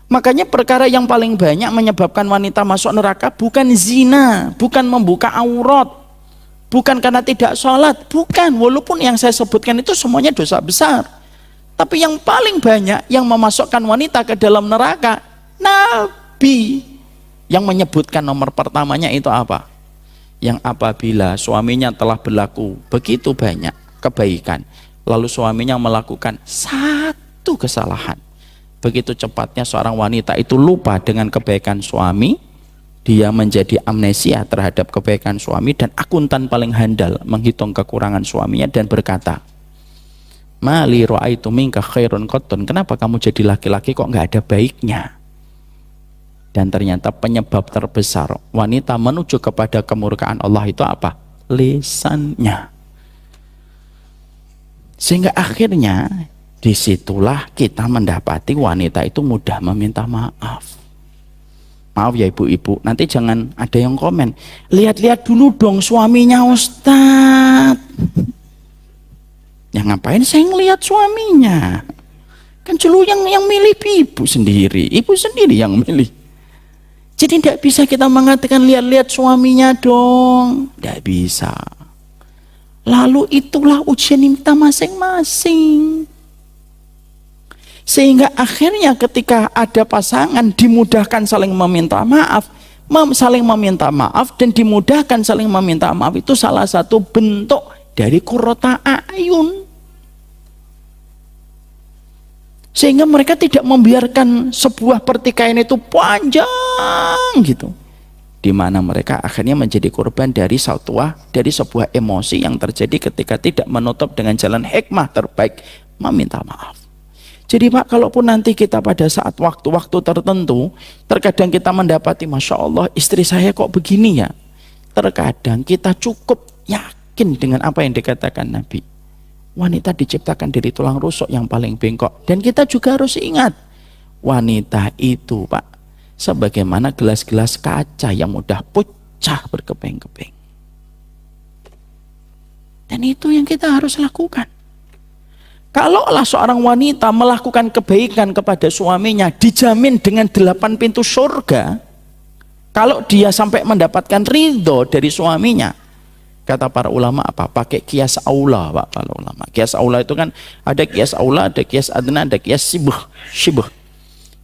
S2: Makanya perkara yang paling banyak menyebabkan wanita masuk neraka bukan zina, bukan membuka aurat, bukan karena tidak sholat, bukan. Walaupun yang saya sebutkan itu semuanya dosa besar. Tapi yang paling banyak yang memasukkan wanita ke dalam neraka, Nabi yang menyebutkan nomor pertamanya itu apa? Yang apabila suaminya telah berlaku begitu banyak kebaikan, lalu suaminya melakukan satu kesalahan, begitu cepatnya seorang wanita itu lupa dengan kebaikan suami, dia menjadi amnesia terhadap kebaikan suami dan akuntan paling handal menghitung kekurangan suaminya dan berkata, mali ra'aitu minka khairun qattun, kenapa kamu jadi laki-laki kok nggak ada baiknya? Dan ternyata penyebab terbesar wanita menuju kepada kemurkaan Allah itu apa? Lisannya. Sehingga akhirnya disitulah kita mendapati wanita itu mudah meminta maaf. Maaf ya ibu-ibu, nanti jangan ada yang komen, lihat-lihat dulu dong suaminya Ustadz. Ya ngapain saya ngelihat suaminya? Kan dulu yang milih ibu sendiri yang milih. Jadi tidak bisa kita mengatakan lihat-lihat suaminya dong, tidak bisa. Lalu itulah ujian kita masing-masing. Sehingga akhirnya ketika ada pasangan dimudahkan saling meminta maaf, dan dimudahkan saling meminta maaf, itu salah satu bentuk dari qurrata a'yun. Sehingga mereka tidak membiarkan sebuah pertikaian itu panjang gitu, di mana mereka akhirnya menjadi korban dari sebuah emosi yang terjadi ketika tidak menutup dengan jalan hikmah terbaik meminta maaf. Jadi Pak, kalaupun nanti kita pada saat waktu-waktu tertentu, terkadang kita mendapati, Masya Allah istri saya kok begini ya, terkadang kita cukup yakin dengan apa yang dikatakan Nabi, wanita diciptakan dari tulang rusuk yang paling bengkok. Dan kita juga harus ingat, wanita itu Pak, sebagaimana gelas-gelas kaca yang mudah pecah berkeping-keping. Dan itu yang kita harus lakukan. Kalaulah seorang wanita melakukan kebaikan kepada suaminya, dijamin dengan 8 pintu surga. Kalau dia sampai mendapatkan ridho dari suaminya, kata para ulama apa? Pakai kias aula, Pak, para ulama. Kias aula itu kan ada kias aula, ada kias adna, ada kias syibh.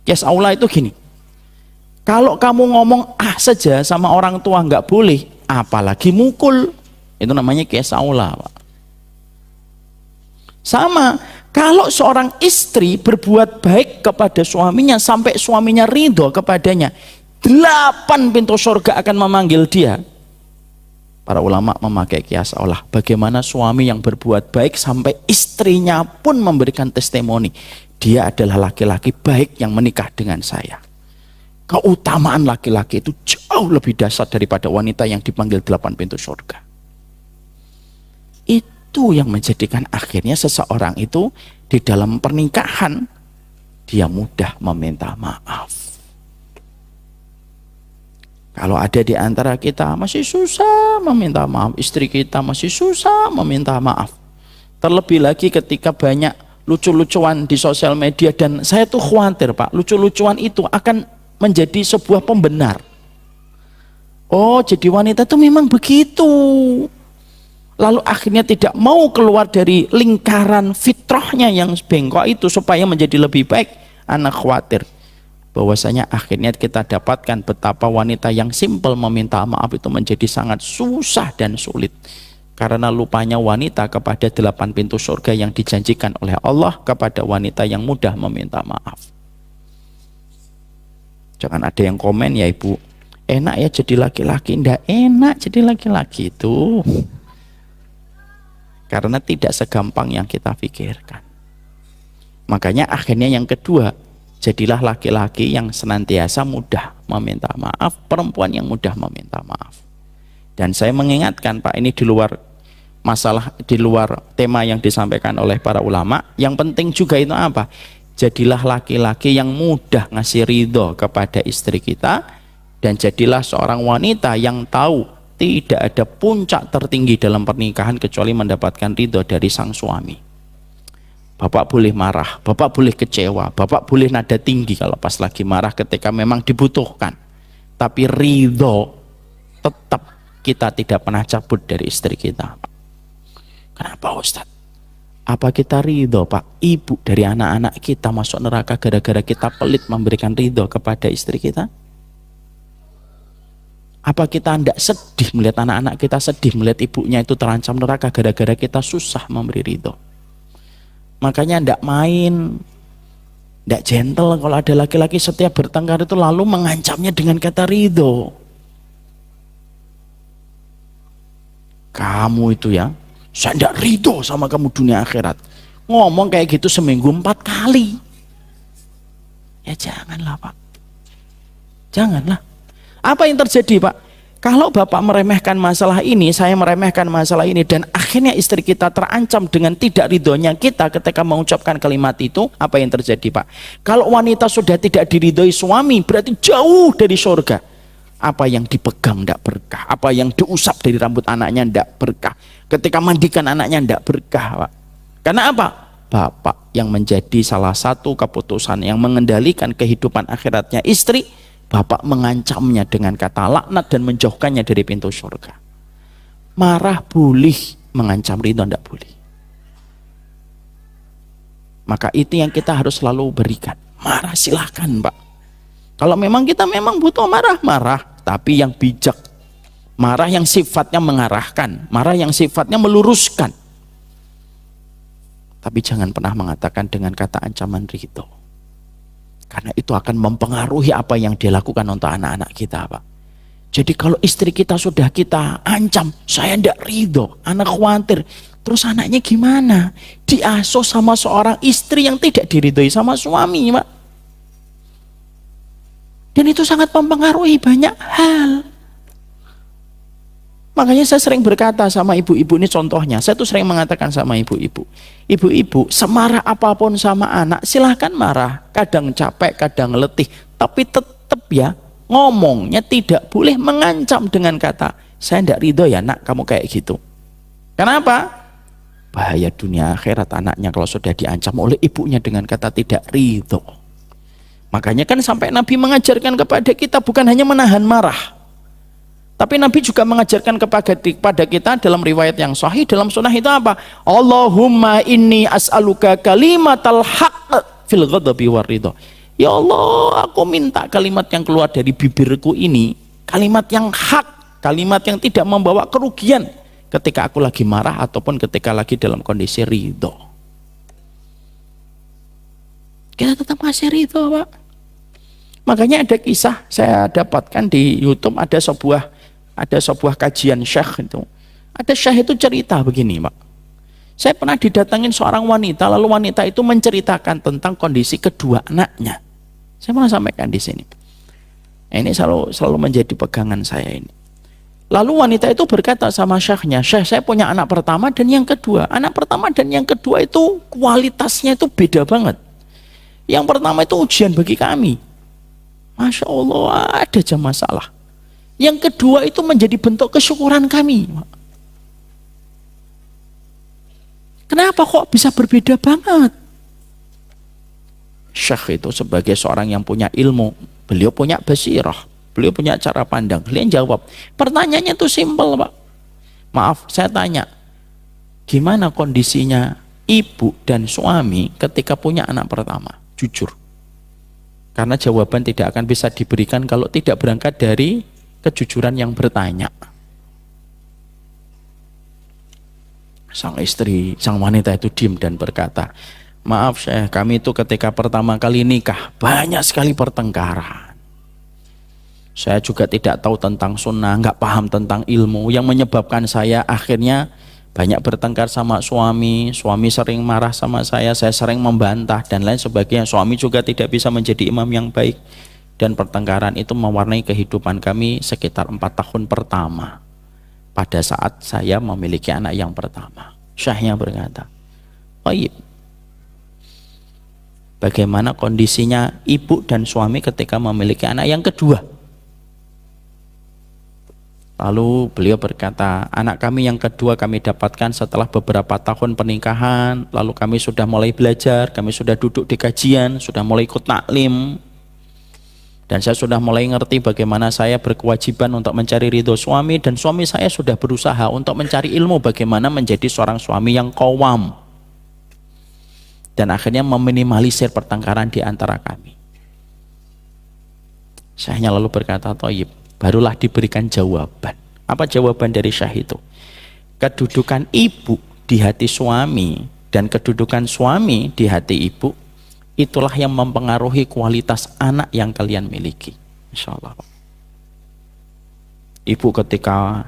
S2: Kias aula itu gini. Kalau kamu ngomong saja sama orang tua nggak boleh, apalagi mukul. Itu namanya kiasaula, Pak. Sama, kalau seorang istri berbuat baik kepada suaminya sampai suaminya ridho kepadanya, 8 pintu surga akan memanggil dia. Para ulama memakai kias Allah, bagaimana suami yang berbuat baik sampai istrinya pun memberikan testimoni, dia adalah laki-laki baik yang menikah dengan saya. Keutamaan laki-laki itu jauh lebih dahsyat daripada wanita yang dipanggil 8 pintu surga. Itu yang menjadikan akhirnya seseorang itu di dalam pernikahan dia mudah meminta maaf. Kalau ada di antara kita masih susah meminta maaf, istri kita masih susah meminta maaf, terlebih lagi ketika banyak lucu-lucuan di sosial media, dan saya tuh khawatir, Pak, lucu-lucuan itu akan menjadi sebuah pembenar. Oh, jadi wanita itu memang begitu. Lalu akhirnya tidak mau keluar dari lingkaran fitrahnya yang bengkok itu supaya menjadi lebih baik. Anak khawatir bahwasanya akhirnya kita dapatkan betapa wanita yang simpel meminta maaf itu menjadi sangat susah dan sulit. Karena lupanya wanita kepada 8 pintu surga yang dijanjikan oleh Allah kepada wanita yang mudah meminta maaf. Jangan ada yang komen, ya ibu, enak ya jadi laki-laki. Nggak enak jadi laki-laki itu. Karena tidak segampang yang kita pikirkan. Makanya akhirnya yang kedua, jadilah laki-laki yang senantiasa mudah meminta maaf, perempuan yang mudah meminta maaf. Dan saya mengingatkan, Pak, ini di luar masalah, di luar tema yang disampaikan oleh para ulama. Yang penting juga itu apa? Jadilah laki-laki yang mudah ngasih ridho kepada istri kita, dan jadilah seorang wanita yang tahu tidak ada puncak tertinggi dalam pernikahan kecuali mendapatkan ridho dari sang suami. Bapak boleh marah, bapak boleh kecewa, bapak boleh nada tinggi kalau pas lagi marah ketika memang dibutuhkan. Tapi ridho tetap kita tidak pernah cabut dari istri kita. Kenapa, Ustaz? Apa kita ridho, Pak, ibu dari anak-anak kita masuk neraka gara-gara kita pelit memberikan ridho kepada istri kita? Apa kita tidak sedih melihat anak-anak kita sedih melihat ibunya itu terancam neraka gara-gara kita susah memberi ridho? Makanya tidak main, tidak gentle kalau ada laki-laki setiap bertengkar itu lalu mengancamnya dengan kata ridho. Kamu itu ya, saya tidak ridho sama kamu dunia akhirat. Ngomong kayak gitu seminggu 4 kali. Ya janganlah, Pak. Janganlah. Apa yang terjadi, Pak? Kalau bapak meremehkan masalah ini, saya meremehkan masalah ini, dan akhirnya istri kita terancam dengan tidak ridhonya kita ketika mengucapkan kalimat itu, apa yang terjadi, Pak? Kalau wanita sudah tidak diridhoi suami, berarti jauh dari surga. Apa yang dipegang tidak berkah, apa yang diusap dari rambut anaknya tidak berkah, ketika mandikan anaknya tidak berkah, Pak. Karena apa? Bapak yang menjadi salah satu keputusan yang mengendalikan kehidupan akhiratnya istri, bapak mengancamnya dengan kata laknat dan menjauhkannya dari pintu surga. Marah boleh, mengancam ridho tidak boleh. Maka itu yang kita harus selalu berikan. Marah silahkan, Pak. Kalau memang kita memang butuh marah, tapi yang bijak. Marah yang sifatnya mengarahkan, marah yang sifatnya meluruskan. Tapi jangan pernah mengatakan dengan kata ancaman ridho. Karena itu akan mempengaruhi apa yang dia lakukan untuk anak-anak kita, Pak. Jadi kalau istri kita sudah kita ancam, saya tidak ridho, anak khawatir, terus anaknya gimana? Diasuh sama seorang istri yang tidak diridhoi sama suami, Pak. Dan itu sangat mempengaruhi banyak hal. Makanya saya sering berkata sama ibu-ibu, ini contohnya, saya tuh sering mengatakan sama ibu-ibu, ibu-ibu semarah apapun sama anak silahkan marah, kadang capek, kadang letih, tapi tetap ya ngomongnya tidak boleh mengancam dengan kata saya tidak ridho ya nak kamu kayak gitu. Kenapa? Bahaya dunia akhirat anaknya kalau sudah diancam oleh ibunya dengan kata tidak ridho. Makanya kan sampai Nabi mengajarkan kepada kita bukan hanya menahan marah, tapi Nabi juga mengajarkan kepada kita dalam riwayat yang sahih dalam sunnah itu apa? Allahumma inni as'aluka kalimatal haqq fil ghadabi war ridha. Ya Allah, aku minta kalimat yang keluar dari bibirku ini, kalimat yang hak kalimat yang tidak membawa kerugian ketika aku lagi marah ataupun ketika lagi dalam kondisi ridho. Kita tetap masih ridho, Pak. Makanya ada kisah saya dapatkan di YouTube, ada sebuah kajian syekh itu. Ada syekh itu cerita begini, Pak. Saya pernah didatangin seorang wanita, lalu wanita itu menceritakan tentang kondisi kedua anaknya. Saya pernah sampaikan di sini. Ini selalu menjadi pegangan saya ini. Lalu wanita itu berkata sama syekhnya, "Syekh, saya punya anak pertama dan yang kedua. Anak pertama dan yang kedua itu kualitasnya itu beda banget. Yang pertama itu ujian bagi kami. Masya Allah, ada aja masalah. Yang kedua itu menjadi bentuk kesyukuran kami. Kenapa kok bisa berbeda banget?" Syekh itu sebagai seorang yang punya ilmu, beliau punya basirah, beliau punya cara pandang. Beliau jawab, pertanyaannya itu simpel, Pak. Maaf, saya tanya, gimana kondisinya ibu dan suami ketika punya anak pertama? Jujur. Karena jawaban tidak akan bisa diberikan kalau tidak berangkat dari kejujuran yang bertanya. Sang istri, sang wanita itu diam dan berkata, "Maaf Syekh, kami itu ketika pertama kali nikah banyak sekali pertengkaran. Saya juga tidak tahu tentang sunnah, nggak paham tentang ilmu, yang menyebabkan saya akhirnya banyak bertengkar sama suami. Suami sering marah sama saya sering membantah dan lain sebagainya. Suami juga tidak bisa menjadi imam yang baik. Dan pertengkaran itu mewarnai kehidupan kami sekitar 4 tahun pertama. Pada saat saya memiliki anak yang pertama." Syekhnya berkata, "Baik. Bagaimana kondisinya ibu dan suami ketika memiliki anak yang kedua?" Lalu beliau berkata, "Anak kami yang kedua kami dapatkan setelah beberapa tahun pernikahan. Lalu kami sudah mulai belajar, kami sudah duduk di kajian, sudah mulai ikut taklim. Dan saya sudah mulai ngerti bagaimana saya berkewajiban untuk mencari ridho suami, dan suami saya sudah berusaha untuk mencari ilmu bagaimana menjadi seorang suami yang qawwam. Dan akhirnya meminimalisir pertengkaran di antara kami." Syekhnya lalu berkata, "Thayyib." Barulah diberikan jawaban. Apa jawaban dari syekh itu? Kedudukan ibu di hati suami dan kedudukan suami di hati ibu, itulah yang mempengaruhi kualitas anak yang kalian miliki. Insya Allah. Ibu ketika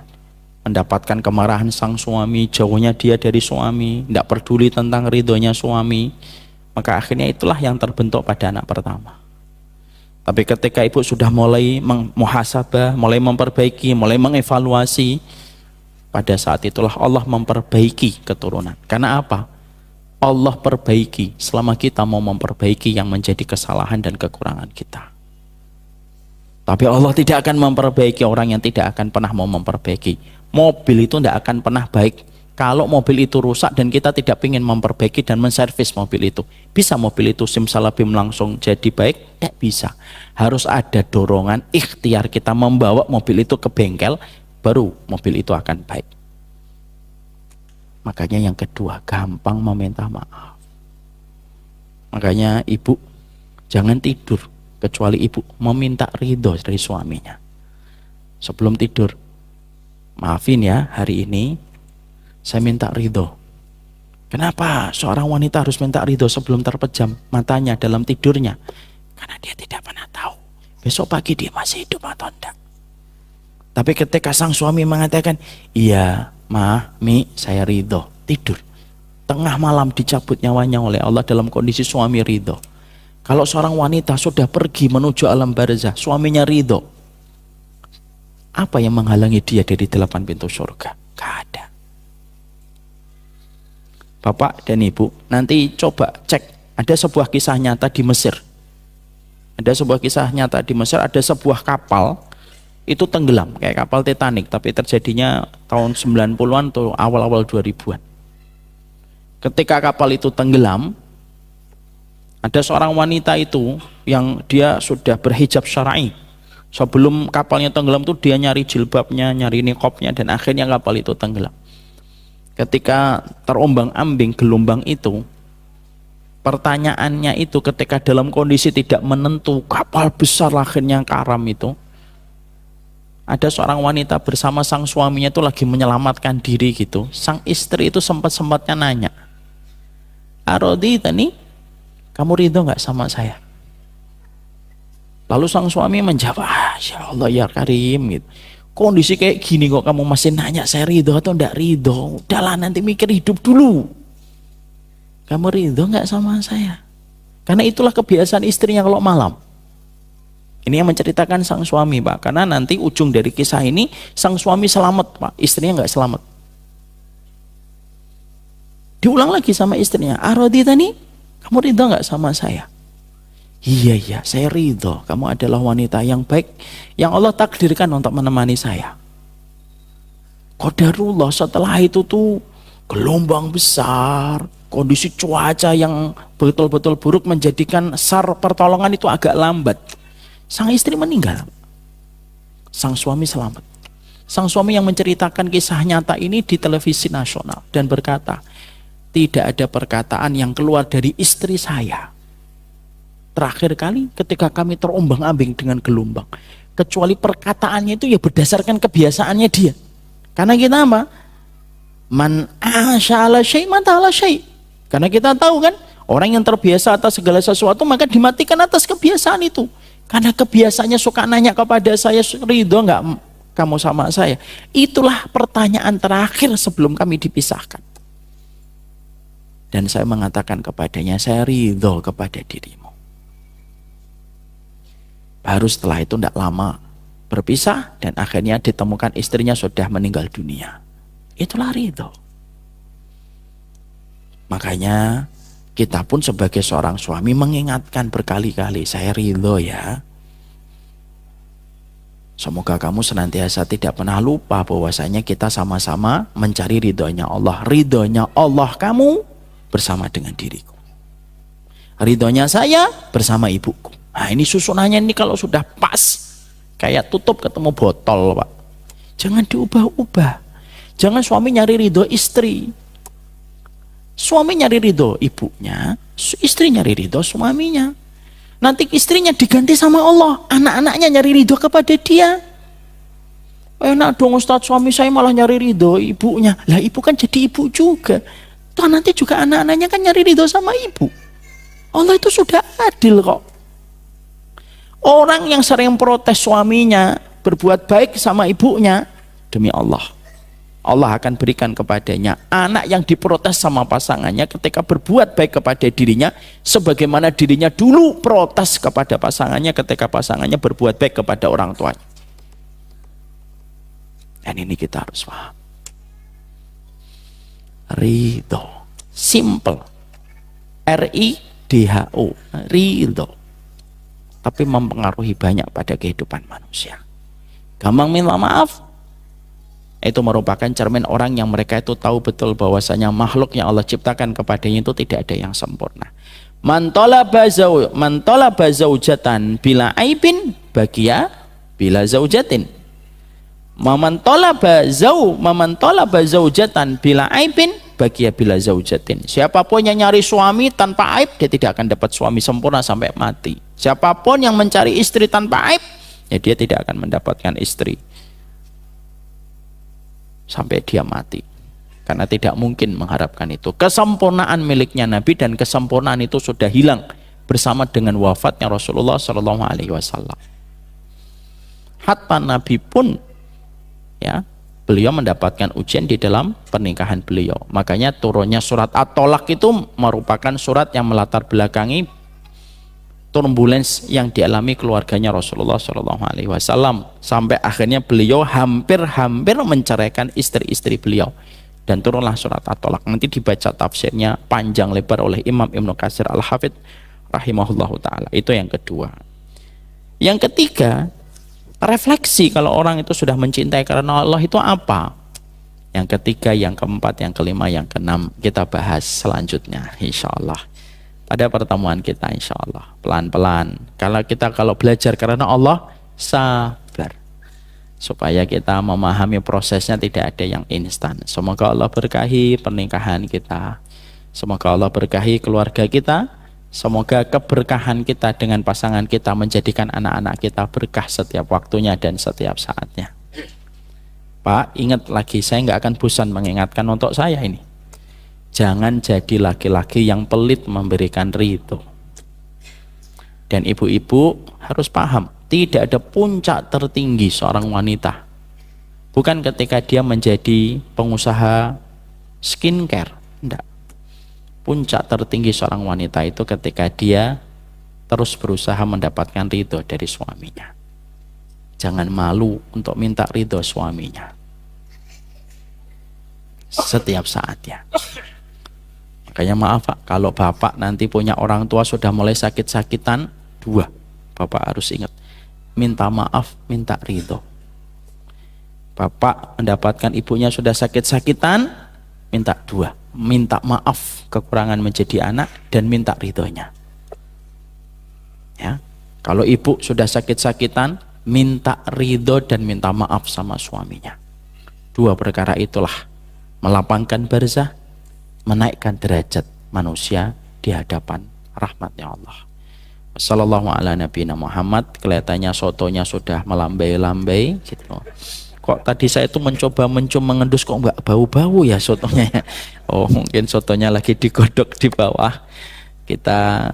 S2: mendapatkan kemarahan sang suami, jauhnya dia dari suami, tidak peduli tentang ridhonya suami, maka akhirnya itulah yang terbentuk pada anak pertama. Tapi ketika ibu sudah mulai muhasabah, mulai memperbaiki, mulai mengevaluasi, pada saat itulah Allah memperbaiki keturunan. Karena apa? Allah perbaiki selama kita mau memperbaiki yang menjadi kesalahan dan kekurangan kita. Tapi Allah tidak akan memperbaiki orang yang tidak akan pernah mau memperbaiki. Mobil itu tidak akan pernah baik kalau mobil itu rusak dan kita tidak ingin memperbaiki dan menservis mobil itu. Bisa mobil itu simsalabim langsung jadi baik? Tidak bisa. Harus ada dorongan ikhtiar kita membawa mobil itu ke bengkel, baru mobil itu akan baik. Makanya yang kedua, gampang meminta maaf. Makanya ibu jangan tidur kecuali ibu meminta ridho dari suaminya. Sebelum tidur, maafin ya, hari ini saya minta ridho. Kenapa seorang wanita harus minta ridho sebelum terpejam matanya dalam tidurnya? Karena dia tidak pernah tahu besok pagi dia masih hidup atau tidak. Tapi ketika sang suami mengatakan, "Iya Ma, Mi, saya ridho," tidur. Tengah malam dicabut nyawanya oleh Allah dalam kondisi suami ridho. Kalau seorang wanita sudah pergi menuju alam barzah, suaminya ridho, apa yang menghalangi dia dari 8 pintu surga? Gak ada. Bapak dan Ibu, nanti coba cek, ada sebuah kisah nyata di Mesir. Ada sebuah kisah nyata di Mesir, ada sebuah kapal itu tenggelam kayak kapal Titanic, tapi terjadinya tahun 90-an atau awal-awal 2000-an. Ketika kapal itu tenggelam, ada seorang wanita itu yang dia sudah berhijab syar'i. Sebelum kapalnya tenggelam tuh dia nyari jilbabnya, nyari niqabnya, dan akhirnya kapal itu tenggelam. Ketika terombang-ambing gelombang itu, pertanyaannya itu ketika dalam kondisi tidak menentu, kapal besar akhirnya karam itu, Ada seorang wanita bersama sang suaminya itu lagi menyelamatkan diri gitu. Sang istri itu sempat-sempatnya nanya, Arodi tani, kamu ridho nggak sama saya? Lalu sang suami menjawab, ya Allah ya Karim gitu. Kondisi kayak gini kok kamu masih nanya saya ridho atau enggak ridho? Udahlah nanti mikir hidup dulu. Kamu ridho nggak sama saya? Karena itulah kebiasaan istrinya kalau malam. Ini yang menceritakan sang suami, Pak. Karena nanti ujung dari kisah ini, sang suami selamat, Pak. Istrinya nggak selamat. Diulang lagi sama istrinya, Arodi tani, kamu ridho nggak sama saya? Iya, saya ridho. Kamu adalah wanita yang baik, yang Allah takdirkan untuk menemani saya. Qadarullah, setelah itu tuh gelombang besar, kondisi cuaca yang betul-betul buruk menjadikan sar pertolongan itu agak lambat. Sang istri meninggal, sang suami selamat. Sang suami yang menceritakan kisah nyata ini di televisi nasional dan berkata, tidak ada perkataan yang keluar dari istri saya terakhir kali ketika kami terombang-ambing dengan gelombang, kecuali perkataannya itu ya berdasarkan kebiasaannya dia. Karena kita apa? Man asya ala syai' mata ala syai'. Karena kita tahu kan, orang yang terbiasa atas segala sesuatu maka dimatikan atas kebiasaan itu. Karena kebiasaannya suka nanya kepada saya, ridho nggak kamu sama saya? Itulah pertanyaan terakhir sebelum kami dipisahkan. Dan saya mengatakan kepadanya, saya ridho kepada dirimu. Baru setelah itu tidak lama berpisah dan akhirnya ditemukan istrinya sudah meninggal dunia. Itulah ridho. Makanya kita pun sebagai seorang suami mengingatkan berkali-kali, saya ridho ya. Semoga kamu senantiasa tidak pernah lupa bahwasanya kita sama-sama mencari ridhonya Allah. Ridhonya Allah kamu bersama dengan diriku. Ridhonya saya bersama ibuku. Nah ini susunannya ini kalau sudah pas, kayak tutup ketemu botol, Pak. Jangan diubah-ubah. Jangan suami nyari ridho istri. Suami nyari ridho ibunya, istri nyari ridho suaminya. Nanti istrinya diganti sama Allah, anak-anaknya nyari ridho kepada dia. Enak dong Ustadz, suami saya malah nyari ridho ibunya. Lah ibu kan jadi ibu juga. Toh nanti juga anak-anaknya kan nyari ridho sama ibu. Allah itu sudah adil kok. Orang yang sering protes suaminya berbuat baik sama ibunya, demi Allah, Allah akan berikan kepadanya anak yang diprotes sama pasangannya ketika berbuat baik kepada dirinya, sebagaimana dirinya dulu protes kepada pasangannya ketika pasangannya berbuat baik kepada orang tuanya. Dan ini kita harus paham. Ridho, simple, R-I-D-H-O, ridho, tapi mempengaruhi banyak pada kehidupan manusia. Gampang minta maaf, itu merupakan cermin orang yang mereka itu tahu betul bahwasanya makhluk yang Allah ciptakan kepadanya itu tidak ada yang sempurna. Man talaba zaujatan bila aibin bagia bila zaujatin. Man talaba zaujatan bila aibin bagia bila zaujatin. Siapapun yang nyari suami tanpa aib, dia tidak akan dapat suami sempurna sampai mati. Siapapun yang mencari istri tanpa aib, ya dia tidak akan mendapatkan istri sampai dia mati, karena tidak mungkin mengharapkan itu. Kesempurnaan miliknya Nabi dan kesempurnaan itu sudah hilang bersama dengan wafatnya Rasulullah Shallallahu Alaihi Wasallam. Hatta Nabi pun ya, beliau mendapatkan ujian di dalam pernikahan beliau. Makanya turunnya surat At-Tolak itu merupakan surat yang melatar belakangi turbulence yang dialami keluarganya Rasulullah Shallallahu Alaihi Wasallam sampai akhirnya beliau hampir menceraikan istri-istri beliau, dan turunlah surat At-Tolak. Nanti dibaca tafsirnya panjang lebar oleh Imam Ibnu Katsir Al-Hafidz rahimahullahu taala. Itu yang kedua. Yang ketiga, refleksi kalau orang itu sudah mencintai karena Allah itu apa? Yang ketiga, yang keempat, yang kelima, yang keenam kita bahas selanjutnya insyaallah pada pertemuan kita insyaallah. Pelan-pelan. Kalau belajar karena Allah, sabar. Supaya kita memahami prosesnya tidak ada yang instan. Semoga Allah berkahi pernikahan kita. Semoga Allah berkahi keluarga kita. Semoga keberkahan kita dengan pasangan kita menjadikan anak-anak kita berkah setiap waktunya dan setiap saatnya. Pak, ingat lagi, saya nggak akan bosan mengingatkan untuk saya ini. Jangan jadi laki-laki yang pelit memberikan ridho. Dan ibu-ibu harus paham, tidak ada puncak tertinggi seorang wanita. Bukan ketika dia menjadi pengusaha skincare, enggak. Puncak tertinggi seorang wanita itu ketika dia terus berusaha mendapatkan ridho dari suaminya. Jangan malu untuk minta ridho suaminya setiap saat ya. Makanya maaf Pak, kalau Bapak nanti punya orang tua sudah mulai sakit-sakitan, dua, Bapak harus ingat, minta maaf, minta ridho. Bapak mendapatkan ibunya sudah sakit-sakitan, minta dua, minta maaf kekurangan menjadi anak dan minta ridhonya. Ya, kalau ibu sudah sakit-sakitan, minta ridho dan minta maaf sama suaminya. Dua perkara itulah melapangkan barzah, menaikkan derajat manusia di hadapan rahmatnya Allah. Wassallallahu ala nabiyina Muhammad. Kelihatannya sotonya sudah melambai-lambai gitu. Kok tadi saya itu mencoba mengendus kok nggak bau-bau ya sotonya ya. Oh mungkin sotonya lagi digodok di bawah. Kita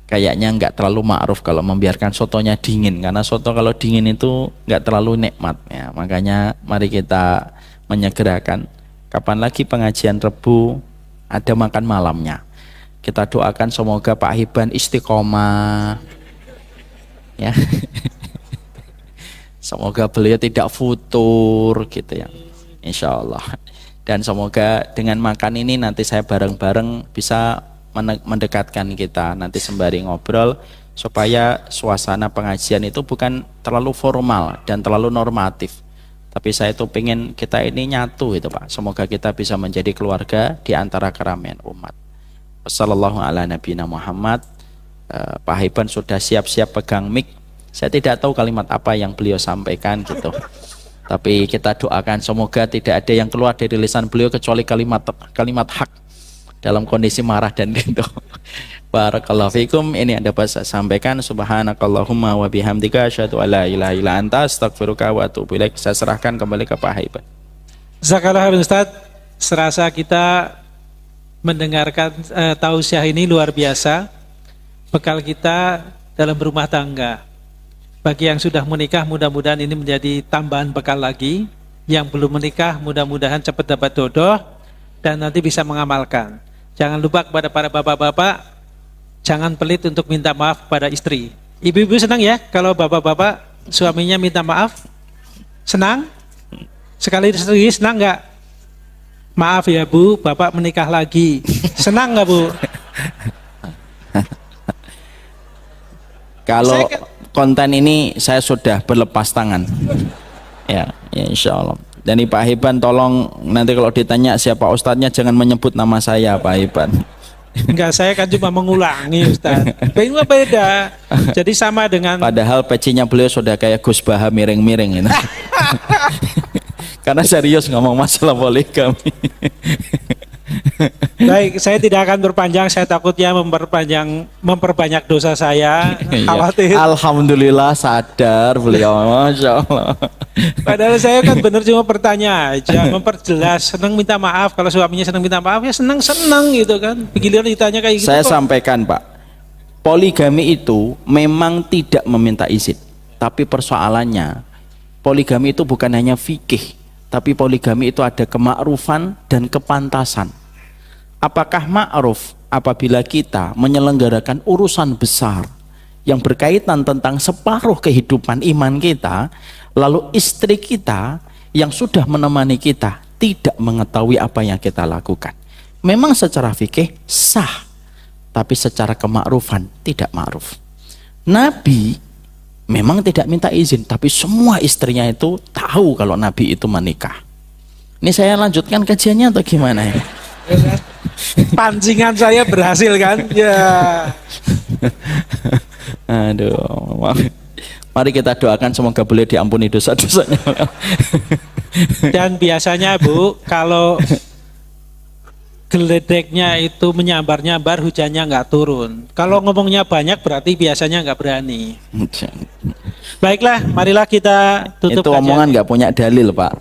S2: kayaknya nggak terlalu ma'ruf kalau membiarkan sotonya dingin, karena soto kalau dingin itu nggak terlalu nikmat ya. Makanya mari kita menyegerakan. Kapan lagi pengajian Rebu ada makan malamnya. Kita doakan semoga Pak Hiban istiqomah ya. Semoga beliau tidak futur gitu ya, insya Allah. Dan semoga dengan makan ini nanti saya bareng-bareng bisa mendekatkan kita nanti sembari ngobrol, supaya suasana pengajian itu bukan terlalu formal dan terlalu normatif, tapi saya itu pengen kita ini nyatu itu Pak. Semoga kita bisa menjadi keluarga di antara keramaian umat. Wassallallahu ala nabiyina Muhammad. Pak Hiban sudah siap-siap pegang mic. Saya tidak tahu kalimat apa yang beliau sampaikan gitu, tapi kita doakan semoga tidak ada yang keluar dari lisan beliau kecuali kalimat hak dalam kondisi marah dan gitu. Barakallahu fikum. Ini Anda bisa sampaikan. Subhanakallahumma wa bihamdika asyhadu an la ilaha illa anta astaghfiruka wa atubu ilaik. Saya serahkan kembali ke Pak Hiban.
S3: Jazakallah Ustaz. Serasa kita mendengarkan tausiah ini luar biasa. Bekal kita dalam berumah tangga. Bagi yang sudah menikah, mudah-mudahan ini menjadi tambahan bekal lagi. Yang belum menikah, mudah-mudahan cepat dapat jodoh dan nanti bisa mengamalkan. Jangan lupa kepada para bapak-bapak, jangan pelit untuk minta maaf pada istri. Ibu-ibu senang ya kalau bapak-bapak suaminya minta maaf? Senang? Sekali senang nggak? Maaf ya Bu, Bapak menikah lagi. Senang nggak Bu?
S2: Kalau konten ini saya sudah berlepas tangan ya, ya insya Allah. Dan Pak Hiban tolong nanti kalau ditanya siapa ustadznya jangan menyebut nama saya Pak Hiban.
S3: Enggak, saya kan cuma mengulangi Ustaz. Ini beda. Jadi sama dengan,
S2: padahal pecinya beliau sudah kayak Gus Baha miring-miring ini. Karena serius ngomong masalah poligami.
S3: baik, saya tidak akan berpanjang, saya takutnya memperbanyak dosa saya. Khawatir.
S2: Alhamdulillah sadar beliau, masya Allah.
S3: Padahal saya kan benar cuma bertanya aja, memperjelas. Senang minta maaf, kalau suaminya senang minta maaf ya senang-senang gitu kan. Giliran ditanya kayak gitu.
S2: Saya sampaikan Pak, poligami itu memang tidak meminta izin, tapi persoalannya poligami itu bukan hanya fikih, tapi poligami itu ada kemakrufan dan kepantasan. Apakah ma'ruf apabila kita menyelenggarakan urusan besar yang berkaitan tentang separuh kehidupan iman kita, lalu istri kita yang sudah menemani kita tidak mengetahui apa yang kita lakukan? Memang secara fikih sah, tapi secara kemakrufan tidak ma'ruf. Nabi memang tidak minta izin, tapi semua istrinya itu tahu kalau Nabi itu menikah. Ini saya lanjutkan kajiannya atau gimana ya?
S3: Pancingan saya berhasil kan? Ya.
S2: Aduh. Mari kita doakan semoga beliau diampuni dosa-dosanya.
S3: Dan biasanya Bu, kalau geledeknya itu menyambar-nyambar, hujannya nggak turun. Kalau ngomongnya banyak berarti biasanya nggak berani. Baiklah, marilah kita tutup
S1: Itu
S3: kajian.
S1: omongan nggak punya dalil, Pak.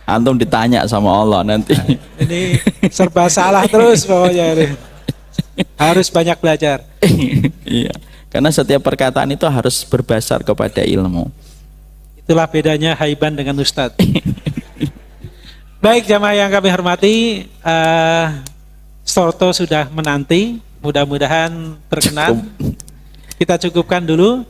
S1: Antum ditanya sama Allah nanti.
S3: Ini serba salah terus pokoknya ini. Harus banyak belajar.
S1: Iya, karena setiap perkataan itu harus berdasar kepada ilmu.
S3: Itulah bedanya Haiban dengan Ustadz. Baik jamaah yang kami hormati, Sorto sudah menanti, mudah-mudahan berkenan. Kita cukupkan dulu.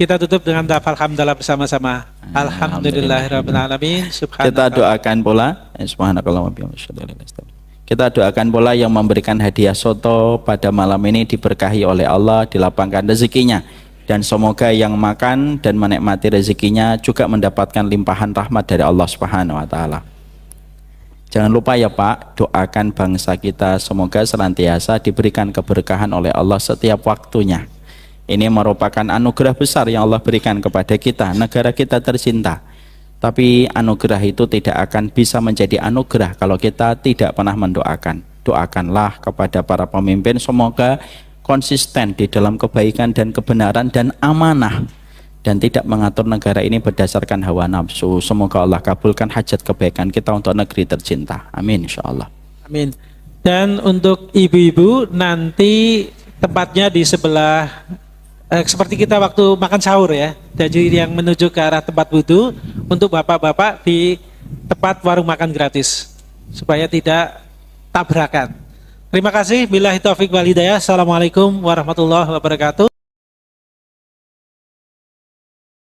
S3: Kita tutup dengan lafal hamdalah bersama-sama. Alhamdulillahirrahmanirrahim.
S1: Kita doakan pula, subhanakallah wa bihamdika. Kita doakan pula yang memberikan hadiah soto pada malam ini diberkahi oleh Allah, dilapangkan rezekinya, dan semoga yang makan dan menikmati rezekinya juga mendapatkan limpahan rahmat dari Allah Subhanahu wa taala. Jangan lupa ya Pak, doakan bangsa kita semoga senantiasa diberikan keberkahan oleh Allah setiap waktunya. Ini merupakan anugerah besar yang Allah berikan kepada kita, negara kita tercinta. Tapi anugerah itu tidak akan bisa menjadi anugerah kalau kita tidak pernah mendoakan. Doakanlah kepada para pemimpin semoga konsisten di dalam kebaikan dan kebenaran dan amanah, dan tidak mengatur negara ini berdasarkan hawa nafsu. Semoga Allah kabulkan hajat kebaikan kita untuk negeri tercinta. Amin insyaallah.
S3: Amin. Dan untuk ibu-ibu nanti tempatnya di sebelah seperti kita waktu makan sahur ya. Jadi yang menuju ke arah tempat wudu, untuk bapak-bapak di tempat warung makan gratis supaya tidak tabrakan. Terima kasih. Billahi taufik wal hidayah. Assalamualaikum warahmatullahi wabarakatuh.